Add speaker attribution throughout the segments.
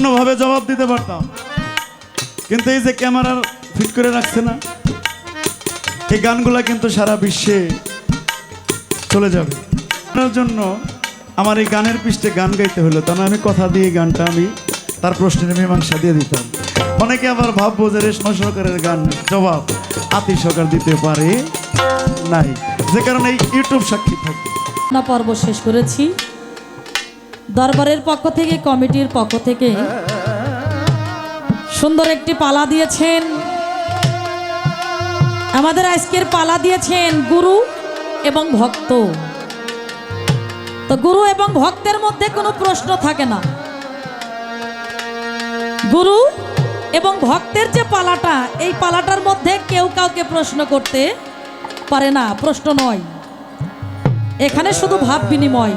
Speaker 1: অন্যভাবে জবাব দিতে পারতাম, কিন্তু এই যে ক্যামেরার ফিট করে রাখছে না, এই গানগুলা কিন্তু সারা বিশ্বে চলে যাবে। তার জন্য আমার এই গানের পৃষ্ঠে গান গাইতে হলো, তা না আমি কথা দিয়ে গানটা আমি তার প্রশ্নের মীমাংসা দিয়ে দিতাম। অনেকে আবার ভাববো যে রেশমা সরকারের গান জবাব আতি সরকার দিতে পারে নাই, যে কারণে এই ইউটিউব সাক্ষী থাকে
Speaker 2: না। পর্ব শেষ করেছি। দরবারের পক্ষ থেকে, কমিটির পক্ষ থেকে সুন্দর একটি পালা দিয়েছেন আমাদের। আজকের পালা দিয়েছেন গুরু এবং ভক্ত। তো গুরু এবং ভক্তের মধ্যে কোনো প্রশ্ন থাকে না। গুরু এবং ভক্তের যে পালাটা, এই পালাটার মধ্যে কেউ কাউকে প্রশ্ন করতে পারে না, প্রশ্ন নয়, এখানে শুধু ভাব বিনিময়।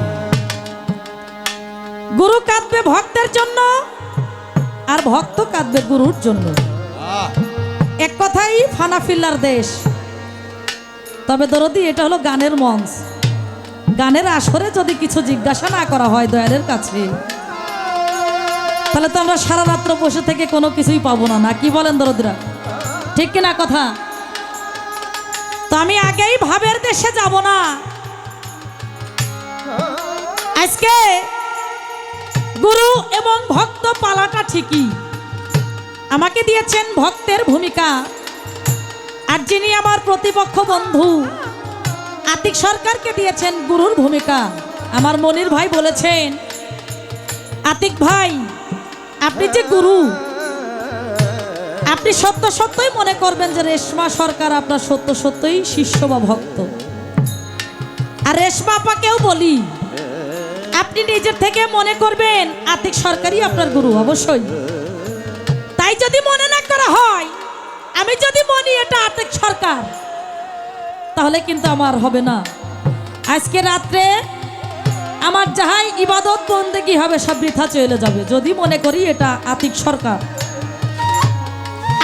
Speaker 2: গুরু কাঁদবে ভক্তের জন্য, আর ভক্ত কাঁদবে গুরুর জন্য। এক কথাই ফানাফিল্লার দেশ। তবে দরদি, এটা হলো গানের মঞ্চ। গানের আসরে যদি কিছু জিজ্ঞাসা না করা হয় দয়ালের কাছে, তাহলে তো আমরা সারা রাত্র বসে থেকে কোনো কিছুই পাবো না। না কি বলেন দরদিরা? ঠিক কিনা কথা? তো আমি আগেই ভাবের দেশে যাব না। আজকে গুরু এবং ভক্ত পালাটা ঠিকই আমাকে দিয়েছেন ভক্তের ভূমিকা, আর যিনি আমার প্রতিপক্ষ বন্ধু আতিক সরকারকে দিয়েছেন গুরুর ভূমিকা। আমার মনির ভাই বলেছেন, আতিক ভাই আপনি যে গুরু, আপনি সত্য সত্যই মনে করবেন যে রেশমা সরকার আপনার সত্য সত্যই শিষ্য বা ভক্ত। আর রেশমা আপাকেও বলি, আপনি নিজের থেকে মনে করবেন আতিক সরকারই আপনার গুরু, অবশ্যই। তাই যদি মনে না করা হয়, আমি যদি মনি এটা আতিক সরকার, তাহলে কিন্তু আমার হবে না। আজকে রাত্রে আমার যাহাই ইবাদত বন্দেগী হবে সব বৃথা চলে যাবে যদি মনে করি এটা আতিক সরকার।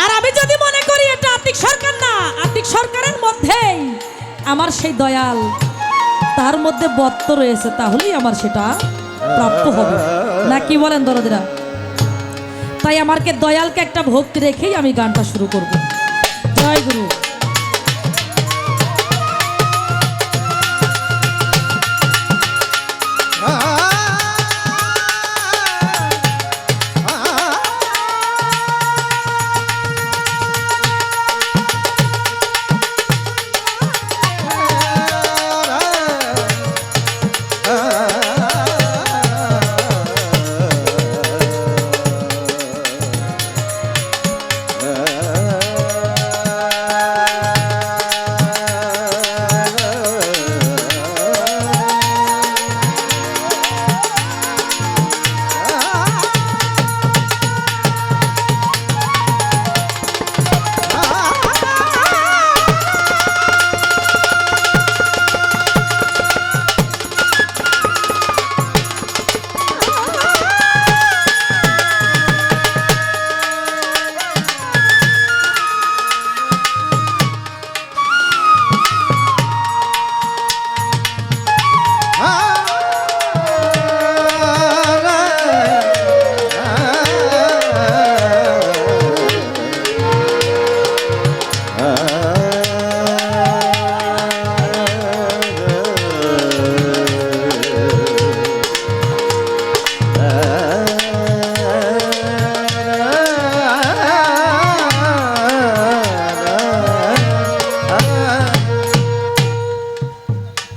Speaker 2: আর আমি যদি মনে করি এটা আতিক সরকার না, আতিক সরকারের মধ্যেই আমার সেই দয়াল, তার মধ্যে বত্ত রয়েছে, তাহলেই আমার সেটা প্রাপ্য হবে। না কি বলেন দরদিরা? তাই আমাকে দয়ালকে একটা ভক্তি রেখেই আমি গানটা শুরু করব। জয় গুরু।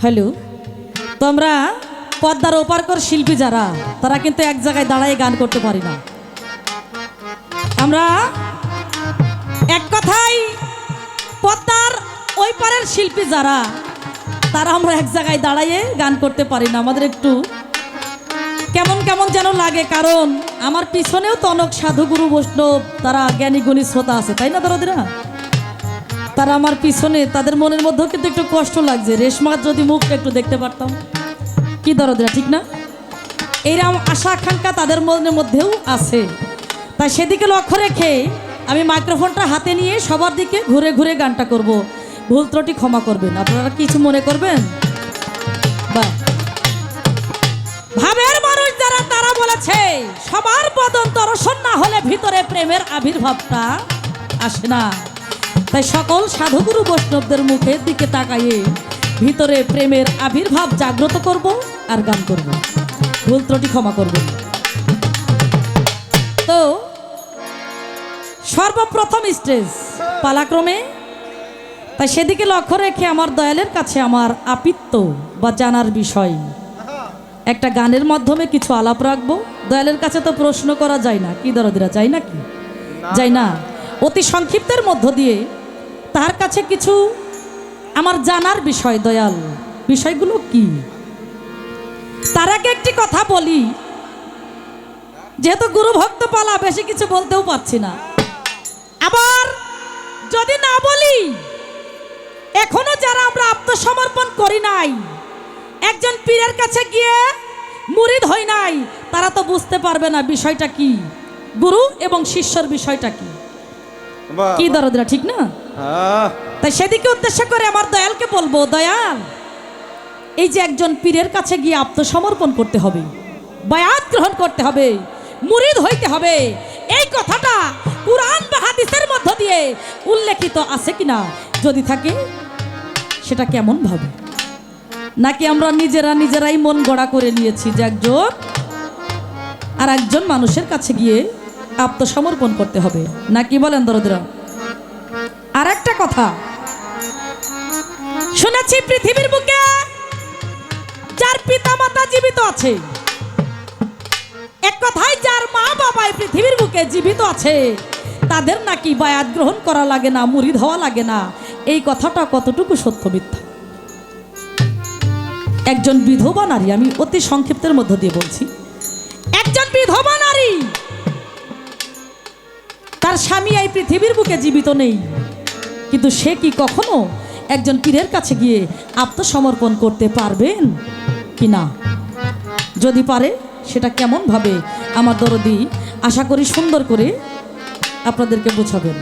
Speaker 2: হ্যালো, তো আমরা পদ্মার ওপারকর শিল্পী যারা, তারা কিন্তু এক জায়গায় দাঁড়ায় গান করতে পারি না। আমরা এক কথাই পদ্মার ওই পারের শিল্পী যারা, তারা আমরা এক জায়গায় দাঁড়াইয়ে গান করতে পারি না। আমাদের একটু কেমন কেমন যেন লাগে, কারণ আমার পিছনেও তো অনেক সাধুগুরু বৈষ্ণব, তারা জ্ঞানী গুণী শ্রোতা আছে, তাই না দরদিরা? তারা আমার পিছনে, তাদের মনের মধ্যেও কিন্তু একটু কষ্ট লাগছে। রেশমার যদি মুখটা একটু দেখতে পারতাম, কি দরদিরা, ঠিক না? এইরকম আশা আকাঙ্ক্ষা তাদের মনের মধ্যেও আছে। তাই সেদিকে লক্ষ্য রেখে আমি মাইক্রোফোনটা হাতে নিয়ে সবার দিকে ঘুরে ঘুরে গানটা করব। ভুল ত্রুটি ক্ষমা করবেন, আপনারা কিছু মনে করবেন? বা ভাবের মানুষ যারা, তারা বলেছে সবার বদন্তর ভিতরে প্রেমের আবির্ভাবটা আসে না। তাই সকল সাধুগুরু বৈষ্ণবদের মুখের দিকে তাকাইয়ে ভিতরে প্রেমের আবির্ভাব জাগ্রত করব আর গান করব। ভুল ত্রুটি ক্ষমা করবেন। তো সর্বপ্রথম স্টেজ পালাক্রমে, তাই সেদিকে লক্ষ্য রেখে আমার দয়ালের কাছে আমার আপিত্য বা জানার বিষয় একটা গানের মাধ্যমে কিছু আলাপ রাখবো। দয়ালের কাছে তো প্রশ্ন করা যায় না, কি দরদিরা, যায় না কি যায় না? অতি সংক্ষিপ্তের মধ্য দিয়ে তার কাছে কিছু আমার জানার বিষয়, দয়াল বিষয়গুলো কি। তার আগে একটি কথা বলি, যেহেতু গুরু ভক্ত পালা বেশি কিছু বলতেও পারছি না। আবার যদি না বলি, এখনো যারা আমরা আত্মসমর্পণ করি নাই, একজন পীরের কাছে গিয়ে মুরিদ হই নাই, তারা তো বুঝতে পারবে না বিষয়টা কি, গুরু এবং শিষ্যর বিষয়টা কি। কি দরদিরা, ঠিক না? তাই সেদিকে উদ্দেশ্য করে আমার দয়ালকে বলবো, দয়াল এই যে একজন পীরের কাছে গিয়ে আত্মসমর্পণ করতে হবে, বায়াত গ্রহণ করতে হবে, মুরিদ হইতে হবে, এই কথাটা কুরআন বা হাদিসের মধ্য দিয়ে উল্লেখিত আছে কিনা? যদি থাকে সেটা কেমন ভাবে, নাকি আমরা নিজেরাই মন গড়া করে নিয়েছি যে একজন আর একজন মানুষের কাছে গিয়ে আত্মসমর্পণ করতে হবে, নাকি বলেন দরদিরা? আর একটা কথা শুনেছি, পৃথিবীর বুকে যার পিতা মাতা জীবিত আছে, এক কথায় যার মা বাবা পৃথিবীর বুকে জীবিত আছে, তাদের নাকি বায়াত গ্রহণ করা লাগে না, মুরিদ হওয়া লাগে না। এই কথাটা কতটুকু সত্য মিথ্যা? একজন বিধবা নারী, আমি অতি সংক্ষিপ্তের মধ্য দিয়ে বলছি, একজন বিধবা নারী তার স্বামী এই পৃথিবীর বুকে জীবিত নেই, কিন্তু সে কি কখনো একজন পীরের কাছে গিয়ে আত্মসমর্পণ করতে পারবেন কি না? যদি পারে সেটা কেমন ভাবে আমার দরদি আশা করি সুন্দর করে আপনাদেরকে বোঝাবেন।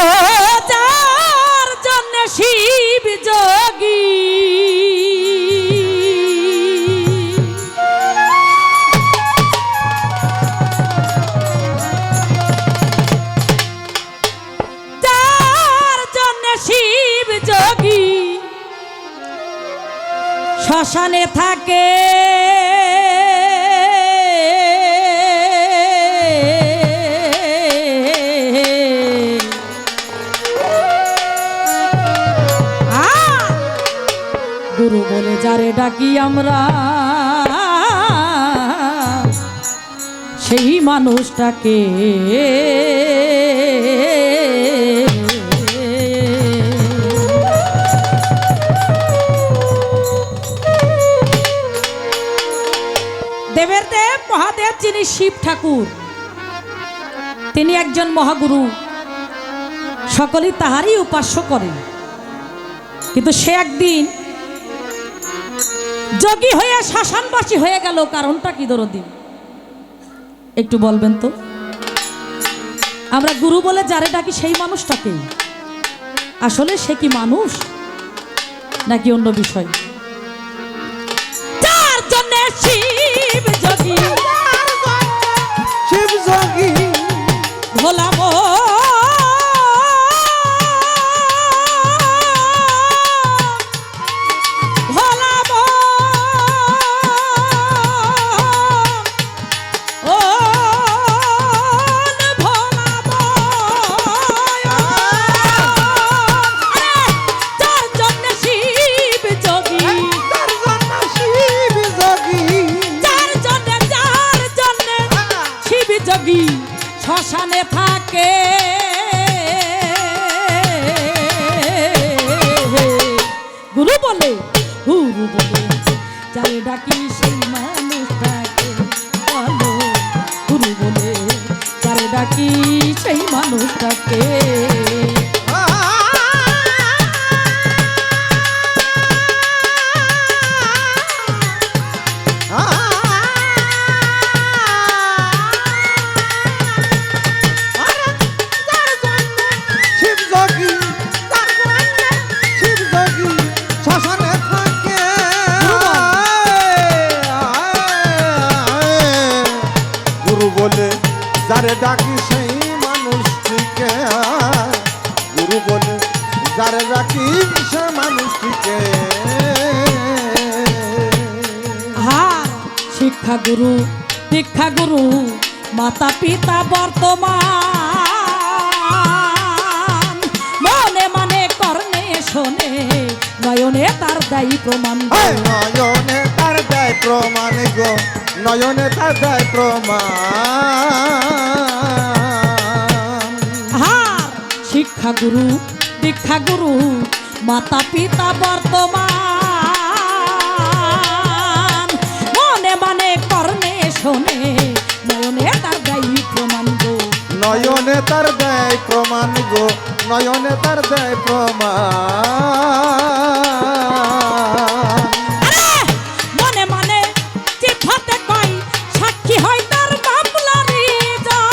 Speaker 2: ও যার জন্য শিব যোগী শ্মশানে থাকে, গুরু বলে যারে ডাকি আমরা, সেই মানুষটাকে দেবের দেব মহাদেব যিনি শিব ঠাকুর, তিনি একজন মহাগুরু, সকলেই তাহারই উপাস্য করে। কিন্তু সে একদিন যোগী হয়ে শ্মশানবাসী হয়ে গেল, কারণটা কি দরদি একটু বলবেন তো? আমরা গুরু বলে যারে ডাকি সেই মানুষটাকে, আসলে সে কি মানুষ নাকি অন্য বিষয়? যার জন্য শিব যোগী,
Speaker 3: শিব যোগী
Speaker 2: ভোলা শ্মশানে থাকে, গুরু বলে যারে ডাকি সেই মানুষটাকে বলো, গুরু বলে যারে ডাকি সেই মানুষটাকে।
Speaker 3: ডাকি সেই মানুষটিকে গুরু বলে যারে ডাকি সে মানুষটিকে
Speaker 2: হার শিক্ষা গুরু দীক্ষা গুরু মাতা পিতা বর্তমান মনে মানে কর্ণে শোনে নয়নে তার দায়ী প্রমাণ গো।
Speaker 3: নয়নে তার দেয় প্রমাণ গো, নয়নে তার দেয় প্রমাণ।
Speaker 2: হার শিক্ষা গুরু দীক্ষা গুরু মাতা পিতা বর্তমান মনে মানে কর্ণে শোনে নয়নে তার দায়ী প্রমাণ গো।
Speaker 3: নয়নে তার দেয় প্রমাণ গো, নয়নে তার দেয় প্রমাণ।
Speaker 2: আরে মনে মানে চিঠাতে কই সাক্ষী হয় তার মামলারি জয়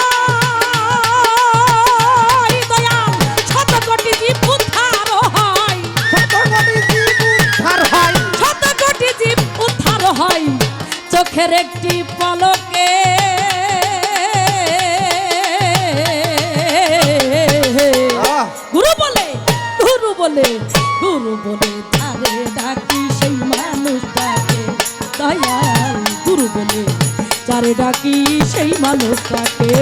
Speaker 2: দয়াল শত কোটি জীব উদ্ধার হয়
Speaker 3: শত কোটি জীব উদ্ধার হয়,
Speaker 2: শত কোটি জীব উদ্ধার হয় চোখের একটি পলকে
Speaker 3: আহ,
Speaker 2: গুরু বলে গুরু বলে গুরু বলে তারে ডাকি সেই মানুষটাকে দয়াল গুরু বলে যারে ডাকি সেই মানুষটাকে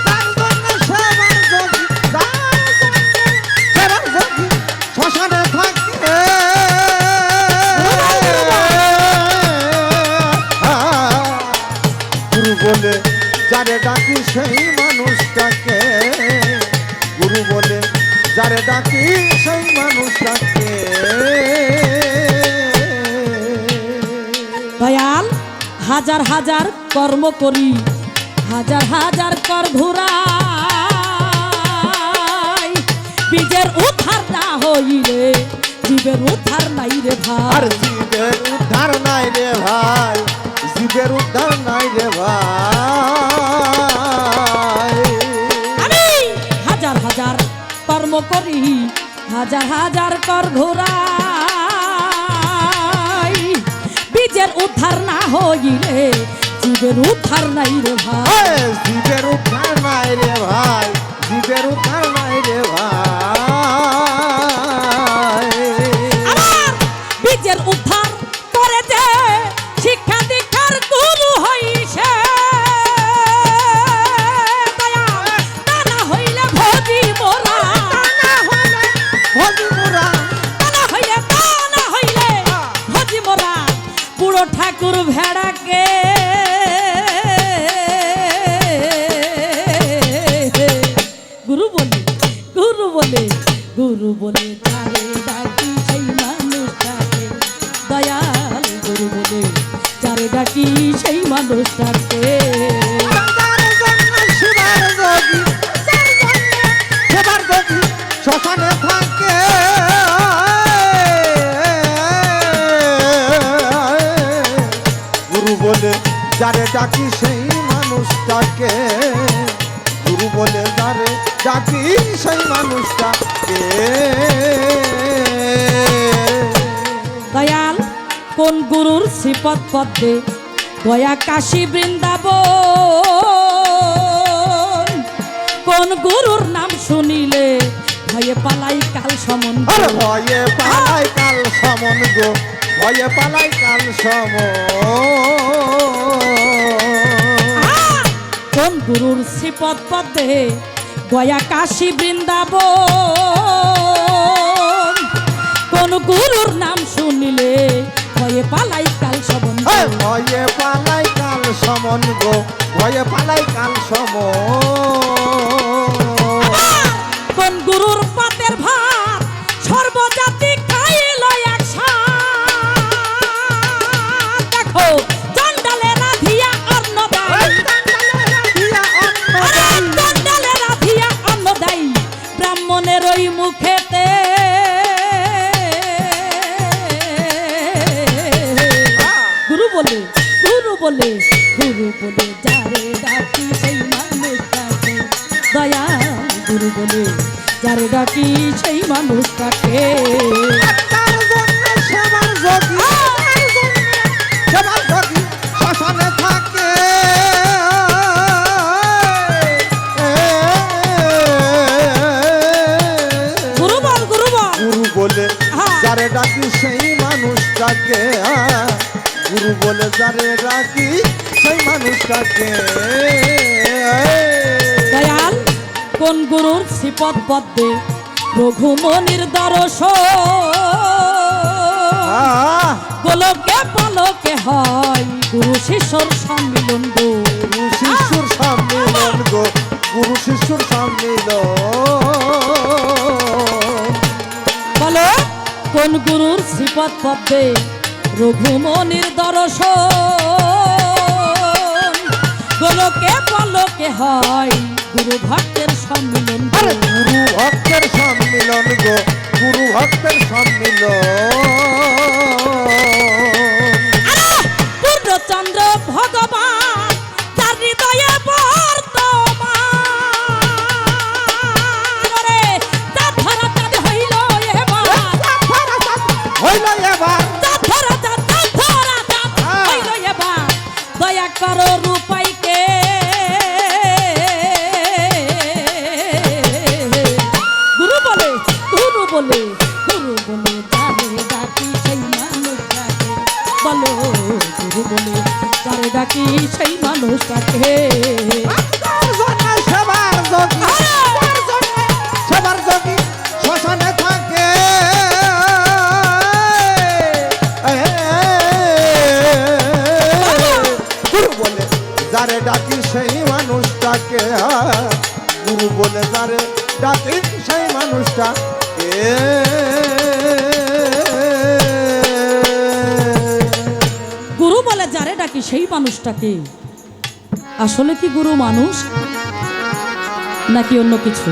Speaker 3: তার জন্য সেবার যোগী, তার জন্য সেবার যোগী শ্মশানে থাকে। গুরু বলে যারে ডাকি সেই মানুষটাকে, গুরু বলে যারে ডাকি সেই মানুষটাকে।
Speaker 2: দয়াল হাজার হাজার কর্ম করি হাজার হাজার কর ঘুরাই বীজের উদ্ধার না হইলে জীবের উদ্ধার নাই রে
Speaker 3: আর
Speaker 2: ভাই।
Speaker 3: জীবের উদ্ধার নাই রে ভাই, জীবের উদ্ধার নাই রে ভাই।
Speaker 2: আমি হাজার হাজার কর্ম করি হাজার হাজার কর ঘোরাই বীজের উদ্ধার না হইলে জীবের উদ্ধার নাই রে ভাই।
Speaker 3: জীবের উদ্ধার নাই রে ভাই, জীবের উদ্ধার নাই রে ভাই।
Speaker 2: আমার বীজের উদ্ধার করে যে শিক্ষা দীক্ষার গুরু হইছে দয়াল, তা না হইলে ভজি মোরা
Speaker 3: ভজি মোরা,
Speaker 2: তা না হইলে ভজি মোরা বুড়ো ঠাকুর ভেড়াকে গুরু বলে গুরু বলে গুরু বলে যারে ডাকি সেই মানুষটাকে দয়াল গুরু বলে যারে ডাকি সেই মানুষটাকে
Speaker 3: তার জন্য সেবার যোগী, তার জন্য সেবার যোগী শ্মশানে থাকে। গুরু বলে যারে ডাকি সেই মানুষটাকে, গুরু বলে যারে ডাকি সেই মানুষটাকে।
Speaker 2: দয়াল কোন গুরুর শ্রীপদ পদ্মে গয়া কাশী বৃন্দাবন কোন গুরুর নাম শুনিলে ভয়ে পালাই কাল সমন গো।
Speaker 3: আরে ভয়ে পালাই কাল সমন গো, ভয়ে পালাই কাল সমন।
Speaker 2: কোন গুরুর শ্রীপদ পদ্মে গয়া কাশী বৃন্দাবন কোন গুরুর নাম শুনিলে ভয়ে পালাই কাল সমন গো।
Speaker 3: ভয়ে পালাই কাল সমন গো, ভয়ে পালাই কাল সমন।
Speaker 2: কোন গুরুর পাতের ভাত সর্বজাতি খাইল একসাথ দেখো চন্ডালে রাধিয়া অন্ন দেয় আরে চন্ডালে রাধিয়া অন্ন দেয় ব্রাহ্মণের ওই মুখেতে গুরু বলে গুরু বলে গুরু বলে যারে ডাকি সেই মানুষটাকে দয়াল গুরু বলে যারে ডাকি সেই মানুষটাকে
Speaker 3: তার জন্য সেবার যোগী, তার জন্য সেবার যোগী শ্মশানে থাকে। যারে ডাকি সেই মানুষটাকে গুরু বলে যারে ডাকি সেই মানুষটাকে
Speaker 2: দয়াল কোন গুরুর শ্রীপদ পদ্মে রঘুমনির দর্শন গোলকে পলকে হয় গুরু শিষ্যর সম্মিলন গো
Speaker 3: গুরু শিষ্যুর সম্মিলন গো গুরু শিষ্যুর সম্মিলন
Speaker 2: বলো কোন গুরুর শ্রীপদ পদ্মে রঘুমনির দর্শন গোলকে পলকে হয় গুরু ভক্তের সম্মিলন গো।
Speaker 3: আরে গুরু ভক্তের সম্মিলন গো গুরু ভক্তের সম্মিলন
Speaker 2: পূর্ণচন্দ্র ভগবান তার হৃদয়ে বর্তমান রে, চাঁদ ধরা চাঁদ হইল এবার
Speaker 3: হইল এবার
Speaker 2: চাঁদ ধরা চাঁদ হইল এবার দয়া করো রূপাইকে গুরু বলে গুরু বলে গুরু বলে যারে ডাকি সেই মানুষটাকে বলো গুরু বলে যারে ডাকি সেই মানুষটাকে
Speaker 3: সবার যোগী সবার যোগী শ্মশানে থাকে গুরু বলে যারে ডাকি সেই মানুষটাকে গুরু বলে যারে ডাকি সেই মানুষটাকে
Speaker 2: গুরু বলে যারে ডাকি সেই মানুষটাকে আসলে কি গুরু মানুষ নাকি অন্য কিছু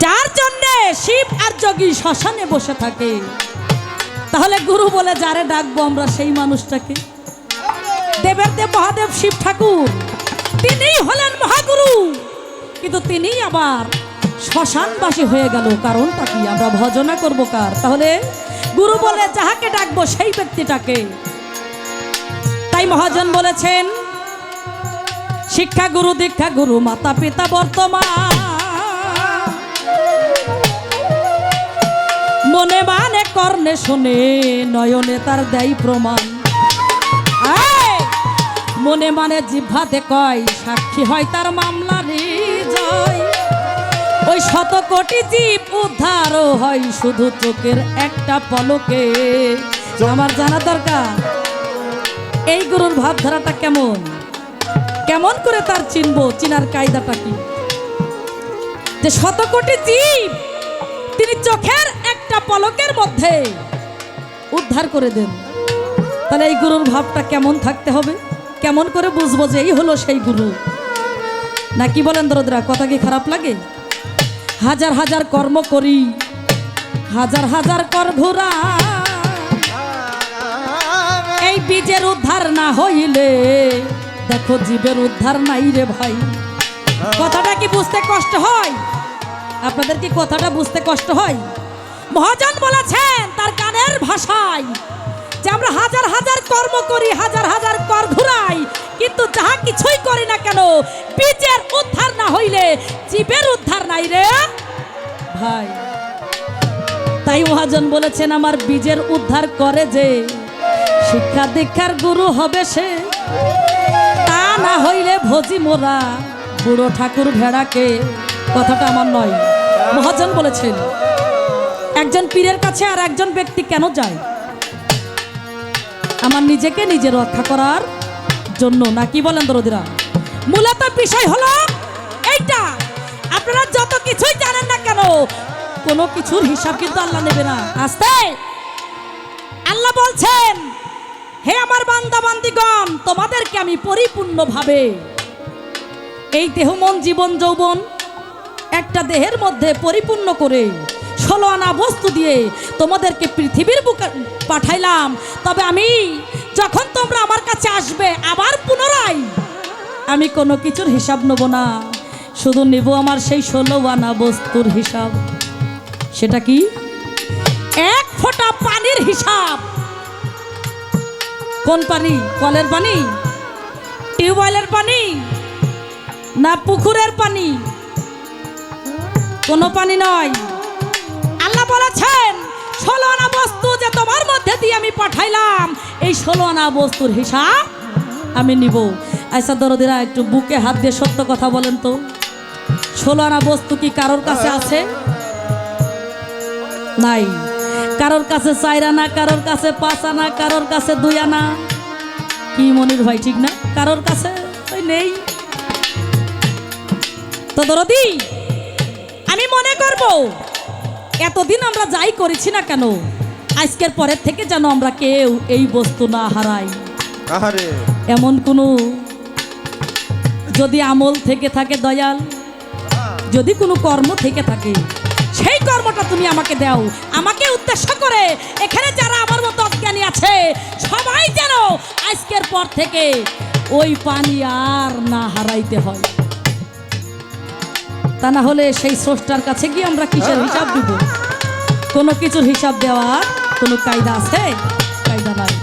Speaker 2: যার জন্য শিব আর যোগী শ্মশানে বসে থাকে তাহলে গুরু বলে যারে ডাকবো আমরা সেই মানুষটাকে দেবের দেব মহাদেব শিব ঠাকুর তিনিই হলেন মহাগুরু কিন্তু তিনিই আবার শ্মশানবাসী হয়ে গেল কারণটা কি আমরা ভজনা করব কার তাহলে গুরু বলে যাহাকে ডাকবো সেই ব্যক্তিটাকে তাই মহাজন বলেছেন শিক্ষা গুরু দীক্ষা গুরু মাতা পিতা বর্তমান মনে মানে কর্ণে শুনে নয়নে তার দেয় প্রমাণ এই, মনে মানে জিহ্বাতে কয় সাক্ষী হয় তার মামলারই জয় ওই শত কোটি জীব উদ্ধারও হয় শুধু চোখের একটা পলকে আমার জানা দরকার এই গুরুর ভাবধারাটা কেমন কেমন করে তার চিনবো চিনার কায়দাটা কি যে শত কোটি জীব তিনি চোখের একটা পলকের মধ্যে উদ্ধার করে দেন তাহলে এই গুরুর ভাবটা কেমন থাকতে হবে কেমন করে বুঝবো যে এই হলো সেই গুরু নাকি বলেন দরদরা কথা কি খারাপ লাগে হাজার হাজার কর্ম করি হাজার হাজার কর ঘোরা এই বীজের উদ্ধার না হইলে দেখো জীবের উদ্ধার নাই রে ভাই কথাটা কি বুঝতে কষ্ট হয় আপনাদের কি কথাটা বুঝতে কষ্ট হয় মহাজন বলেছেন তার কানের ভাষায় যে আমরা হাজার হাজার কর্ম করি হাজার হাজার কর ঘুরাই কিন্তু যাহা কিছুই করি না কেন বীজের উদ্ধার না হইলে জীবের উদ্ধার নাই রে ভাই তাই মহাজন বলেছেন আমার বীজের উদ্ধার করে যে শিক্ষা দীক্ষার গুরু হবে সে তা না হইলে ভোজি মোরা বুড়ো ঠাকুর ভেড়াকে কথাটা আমার নয় মহাজন বলেছেন একজন পীরের কাছে আর একজন ব্যক্তি কেন যায় আমার নিজেকে নিজে রক্ষা করার জন্য নাকি বলেন দরদিরা মূলত বিষয় হলো এইটা আপনারা যত কিছুই জানেন না কেন কোনো কিছুর হিসাব কিন্তু আল্লাহ নেবে না আস্তে আল্লাহ বলছেন হে আমার বান্দা বান্দিগণ তোমাদেরকে আমি পরিপূর্ণভাবে এই দেহ মন জীবন যৌবন একটা দেহের মধ্যে পরিপূর্ণ করে 16 আনা বস্তু দিয়ে তোমাদেরকে পৃথিবীর বুকে পাঠাইলাম তবে আমি যখন তোমরা আমার কাছে আসবে আবার পুনরায় আমি কোনো কিছুর হিসাব নেব না শুধু নেব আমার সেই 16 আনা বস্তুর হিসাব সেটা কি এক ফোঁটা পানির হিসাব কোন পানি কলের পানি টিউবওয়েলের পানি না পুকুরের পানি কোনো পানি নয় আল্লাহ বলেছেন 16 আনা বস্তু যে তোমার মধ্যে দিয়ে আমি পাঠাইলাম, এই 16 আনা বস্তুর হিসাব আমি নিব। আচ্ছা দরদিরা, একটু বুকে হাত দিয়ে সত্য কথা বলেন তো, 16 আনা বস্তু কি কারোর কাছে আছে? নাই। কারোর কাছে 4 আনা, কারোর কাছে 5 আনা, কারোর কাছে 2 আনা। কি মনির ভাই, ঠিক না? কারোর কাছে নেই। তো দরদি, আমি মনে করব এতদিন আমরা যাই করেছি না কেন, আজকের পরের থেকে যেন আমরা কেউ এই বস্তু না হারাই।
Speaker 3: আহারে
Speaker 2: এমন কোনো যদি আমল থেকে থাকে দয়াল, যদি কোনো কর্ম থেকে থাকে, সেই কর্মটা তুমি আমাকে দাও। আমাকে উদ্দেশ্য করে এখানে যারা আমার মতো অজ্ঞানী আছে, সবাই যেন আজকের পর থেকে ওই পানি আর না হারাইতে হয়। তা না হলে সেই স্রষ্টার কাছে গিয়ে আমরা কিসের হিসাব দিব? কোনো কিছুর হিসাব দেওয়ার কোনো কায়দা আছে? কায়দা নাই।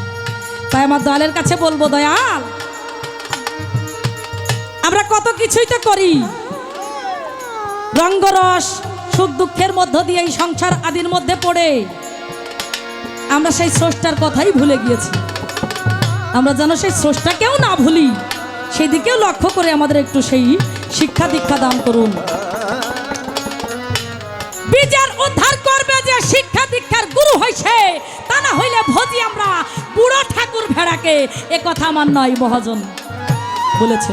Speaker 2: তাই আমার দয়ালের কাছে বলবো, দয়াল, আমরা কত কিছুই তো করি, রঙ্গরস সুখ দুঃখের মধ্য দিয়ে এই সংসার আদির মধ্যে পড়ে আমরা সেই স্রষ্টার কথাই ভুলে গিয়েছি। আমরা যেন সেই স্রষ্টাকেও না ভুলি, সেই দিকেও লক্ষ্য করে আমাদের একটু সেই শিক্ষা দীক্ষা দান করুন। বিচার উদ্ধার করবে যে শিক্ষা দীক্ষার গুরু হইছে, তা না হইলে ভজি আমরা বুড়ো ঠাকুর ভেড়াকে। এ কথা আমার নয়, মহাজন বলেছে।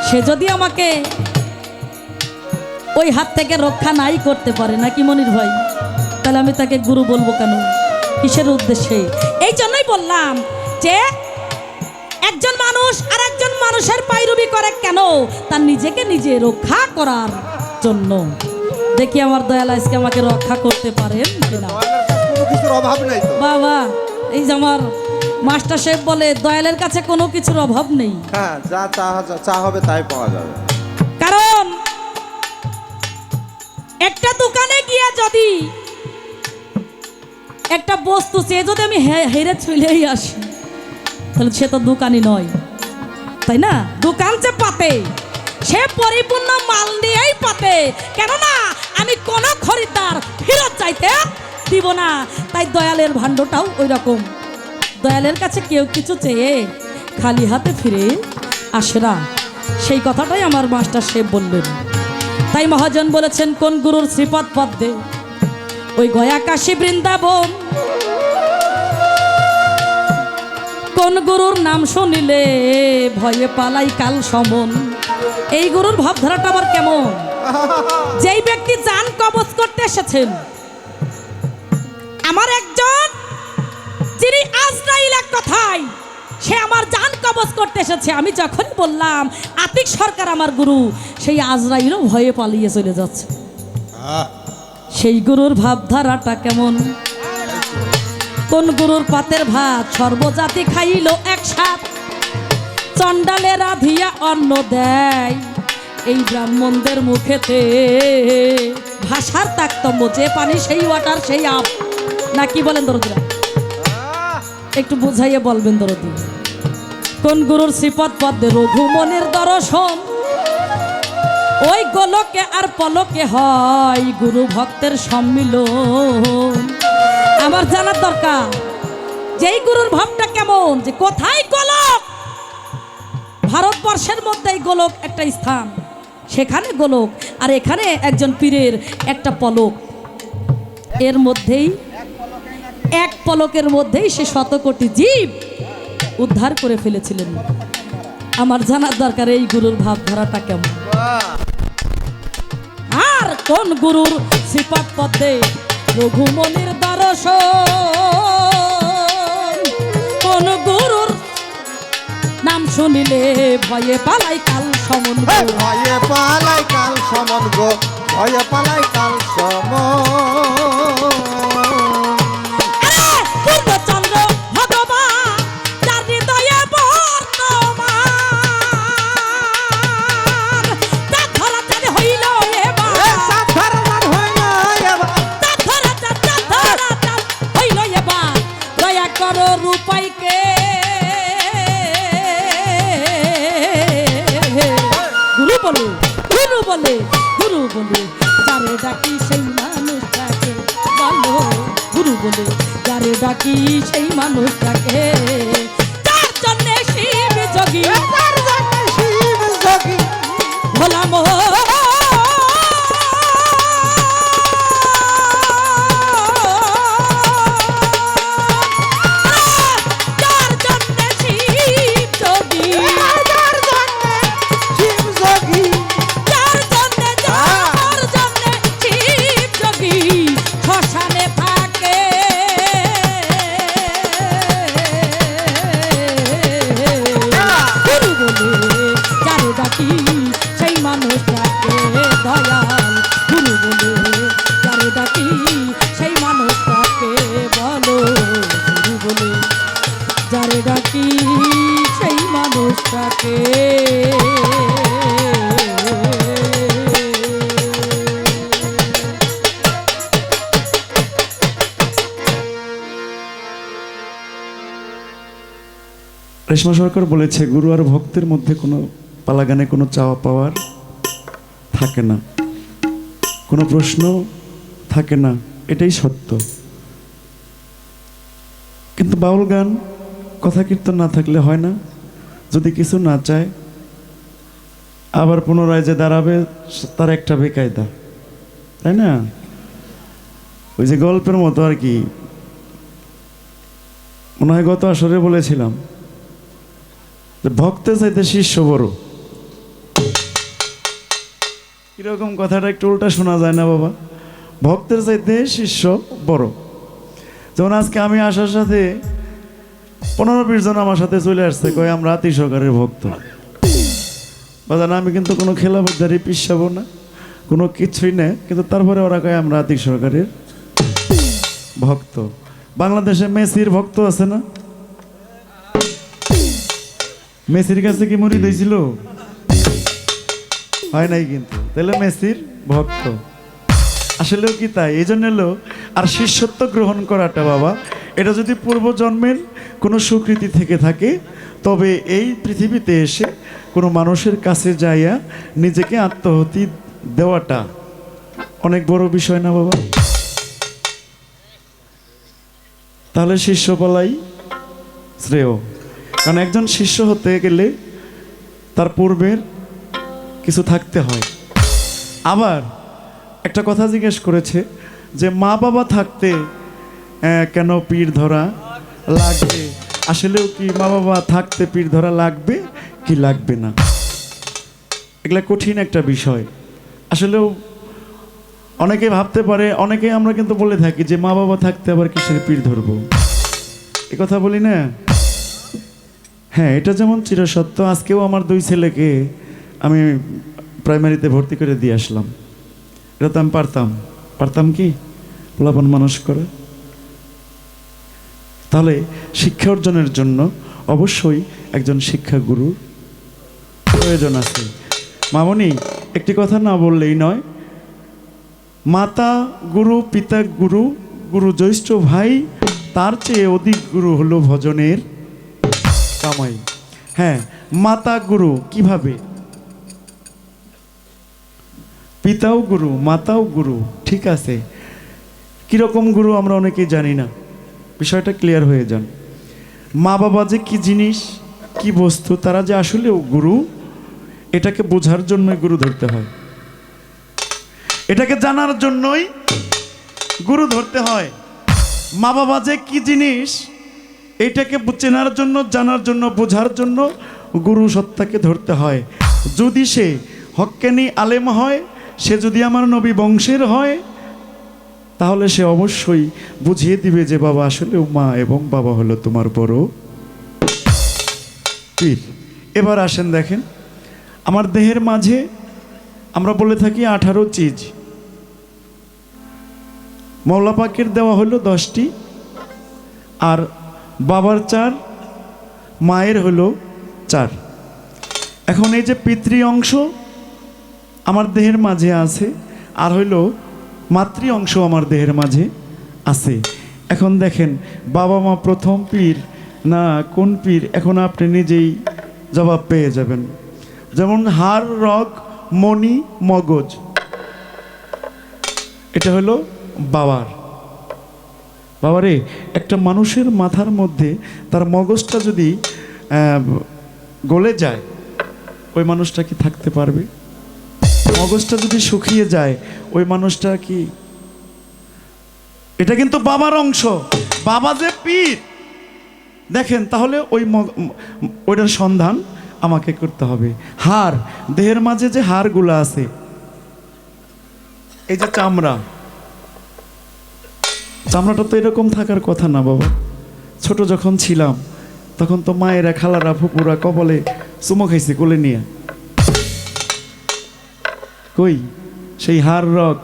Speaker 2: সে যদি আমাকে ওই হাত থেকে রক্ষা নাই করতে পারে, নাকি মনির ভাই, তাহলে আমি তাকে গুরু বলবো কেন? কিসের উদ্দেশ্যে? এই জন্যই বললাম যে একজন মানুষ আর একজন মানুষের পায়রবি করে কেন? তার নিজেকে নিজে রক্ষা করার জন্য। দেখি আমার দয়াল আজকে আমাকে রক্ষা করতে পারেন কিনা।
Speaker 3: কোনো কিছুর অভাব নাই তো
Speaker 2: বাবা, এই যে আমার মাস্টার সাহেব বলে দয়ালের কাছে কোনো কিছুর অভাব নেই।
Speaker 3: হ্যাঁ, যা চা হবে তাই পাওয়া যাবে।
Speaker 2: কারণ একটা দোকানে গিয়ে যদি একটা বস্তু চেয়ে যদি আমি হেরে চলেই আসি, তাহলে সে তো দোকানই নয়, তাই না? দোকান যে পাতে, সে পরিপূর্ণ মাল নিয়েই পাতে। কেননা আমি কোন খরিদ্দার ফেরত চাইতে দিব না। তাই দয়ালের ভাণ্ডটাও ওই রকম। দয়ালের কাছে কেউ কিছু চেয়ে খালি হাতে ফিরে আসে না, সেই কথাটাই আমার মাস্টার সাহেব বললেন। তাই মহাজন বলেছেন, কোন গুরুর শ্রীপদ পদ্মে ওই গয়া কাশী বৃন্দাবন, কোন গুরুর নাম শুনিলে ভয়ে পালাই কাল সমন। এই গুরুর ভাবধারাটা আবার কেমন? যেই ব্যক্তি জান কবজ করতে এসেছেন, আমার একজন যিনি আজরাইল, এক কথায় সে আমার জান কবজ করতে এসেছে। আমি যখনই বললাম আতিক সরকার আমার গুরু, সেই আজরাইলও ভয়ে পালিয়ে চলে যাচ্ছে। সেই গুরুর ভাবধারাটা কেমন? কোন গুরুর পাতের ভাত সর্বজাতি খাইল একসাথ, চণ্ডালে রাধিয়া অন্ন দেয় এই ব্রাহ্মণদের মুখেতে। ভাষার তারতম্য, যে পানি সেই ওয়াটার সেই আপ, না কি বলেন দরদিরা? একটু বুঝাইয়ে বলবেন দরদি। কোন গুরুর শ্রীপদ পদ্মে রঘুমনের দর্শন, ওই গোলকে আর পলকে হয় গুরু ভক্তের সম্মিলন। আমার জানার দরকার যেই গুরুর ভাবটা কেমন, যে কোথায় গোলক, ভারতবর্ষের মধ্যেই গোলক একটা স্থান, সেখানে গোলক, আর এখানে একজন পীরের একটা পলক, এর মধ্যেই এক পলকের মধ্যেই সে শত কোটি জীব উদ্ধার করে ফেলেছিলেন। আমার জানার দরকার এই গুরুর ভাবধারাটা কেমন, আর কোন গুরুর শ্রীপদ পদ্মে রঘুমনির দর্শন, কোন গুরুর নাম শুনিলে ভয়ে পালাই কাল সমন।
Speaker 3: ভয়ে পালাই কাল সমন গো, ভয়ে পালাই কাল সমন।
Speaker 2: পূর্ণচন্দ্র ভগবান যার হৃদয়ে বর্তমান, তার ধরা চাঁদ হইল এবার, তার ধরা চাঁদ হইল এবার। দয়া করো রূপাইকে, গুরু বলে গুরু বলে গুরু বলে, যারে ডাকি সেই মানুষটাকে বলে গুরু বলে যারে ডাকি সেই মানুষটাকে, যার জন্যে শিব যোগী
Speaker 3: শিব যোগী
Speaker 2: ভোলা মোহ সেই মানুষটাকে দয়াল গুরু বলে যারে ডাকি সেই মানুষটাকে বলো গুরু বলে যারে ডাকি সেই মানুষটাকে।
Speaker 1: রেশমা সরকার বলেছে গুরু আর ভক্তের মধ্যে কোনো পালাগানে কোনো চাওয়া পাওয়ার থাকে না, কোনো প্রশ্ন থাকে না, এটাই সত্য। কিন্তু বাউল গান কথা কীর্তন না থাকলে হয় না, যদি কিছু না চায় আবার পুনরায় যে দাঁড়াবে তার একটা বেকায়দা, তাই না? ওই যে গল্পের মতো আর কি, মনে হয় গত আসরে বলেছিলাম যে ভক্তের চাইতে শিষ্য বড়। কিরকম কথাটা একটু উল্টা শোনা যায় না বাবা? ভক্তের চাইতে শিষ্য বড়। যেমন আজকে আমি আসার সাথে 15-20 জন আমার সাথে চলে আসছে, কয় আমরা আতি সরকারের ভক্ত। বাজান আমি কিন্তু কোনো খেলাবাজারি পিসাবো না, কোনো কিছুই না, কিন্তু তারপরে ওরা কয় আমরা আতি সরকারের ভক্ত। বাংলাদেশে মেসির ভক্ত আছে না? মেসির কাছে কি মুড়ি দিয়েছিল? হয় নাই কিন্তু, তাহলে মেসির ভক্ত আসলেও কি তাই? এই জন্য এলো আর শিষ্যত্ব গ্রহণ করাটা বাবা, এটা যদি পূর্বজন্মের কোনো স্বীকৃতি থেকে থাকে, তবে এই পৃথিবীতে এসে কোনো মানুষের কাছে যাইয়া নিজেকে আত্মহতি দেওয়াটা অনেক বড় বিষয় না বাবা? তাহলে শিষ্য বলাই শ্রেয়। কারণ একজন শিষ্য হতে গেলে তার পূর্বের কিছু থাকতে হয়। আবার একটা কথা জিজ্ঞেস করেছে যে মা বাবা থাকতে কেন পীর ধরা লাগবে? আসলেও কি মা বাবা থাকতে পীর ধরা লাগবে কি লাগবে না? এগুলা কঠিন একটা বিষয়। আসলেও অনেকে ভাবতে পারে, অনেকে আমরা কিন্তু বলে থাকি যে মা বাবা থাকতে আবার কিসের পীর ধরবো, এ কথা বলি না? হ্যাঁ, এটা যেমন চিরসত্য। আজকেও আমার 2 ছেলেকে আমি প্রাইমারিতে ভর্তি করে দিয়ে আসলাম। এটা তো আমি পারতাম কি পোলাপন মানুষ করে? তাহলে শিক্ষা অর্জনের জন্য অবশ্যই একজন শিক্ষাগুরুর প্রয়োজন আছে। মামনি, একটি কথা না বললেই নয়, মাতা গুরু, পিতা গুরু, গুরু জ্যৈষ্ঠ ভাই, তার চেয়ে অধিক গুরু হলো ভজনের কামাই। হ্যাঁ, মাতা গুরু কিভাবে? পিতাও গুরু, মাতাও গুরু, ঠিক আছে। কিরকম গুরু আমরা অনেকেই জানি না, বিষয়টা ক্লিয়ার হয়ে যান। মা বাবা যে কি জিনিস, কি বস্তু, তারা যে আসলেও গুরু, এটাকে বোঝার জন্যই গুরু ধরতে হয়, এটাকে জানার জন্যই গুরু ধরতে হয়। মা বাবা যে কি জিনিস, এইটাকে চেনার জন্য, জানার জন্য, বোঝার জন্য গুরু সত্তাকে ধরতে হয়। যদি সে হক্কানি আলেম হয়, সে যদি আমার নবী বংশের হয়, তাহলে সে অবশ্যই বুঝিয়ে দিবে যে বাবা আসলেও মা এবং বাবা হলো তোমার বড় পীর। এবার আসেন দেখেন, আমার দেহের মাঝে আমরা বলে থাকি 18 চিজ, মওলা পাকের দেওয়া হলো 10টি, আর বাবার 4, মায়ের হলো 4। এখন এই যে পিতৃ অংশ আমার দেহের মাঝে আছে, আর হইলো মাতৃ অংশ আমার দেহের মাঝে আছে। এখন দেখেন, বাবা মা প্রথম পীর না কোন পীর, এখন আপনি নিজেই জবাব পেয়ে যাবেন। যেমন হাড়, রগ, মণি, মগজ, এটা হলো বাবার, বাবারে, একটা মানুষের মাথার মধ্যে তার মগজটা যদি গলে যায়, ওই মানুষটা কি থাকতে পারবে? মগজটা যদি শুকিয়ে যায়, ওই মানুষটা কি? এটা কিন্তু বাবার অংশ, বাবা যে পীর দেখেন, তাহলে ওইটার সন্ধান আমাকে করতে হবে। হাড়, দেহের মাঝে যে হাড়গুলো আছে, এই যে চামড়াটা তো এরকম থাকার কথা না বাবা। ছোট যখন ছিলাম তখন তো মায়েরা, খালারা, ফুপুরা কপালে চুমো খাইছে কোলে নিয়ে। কই সেই হাড়, রগ,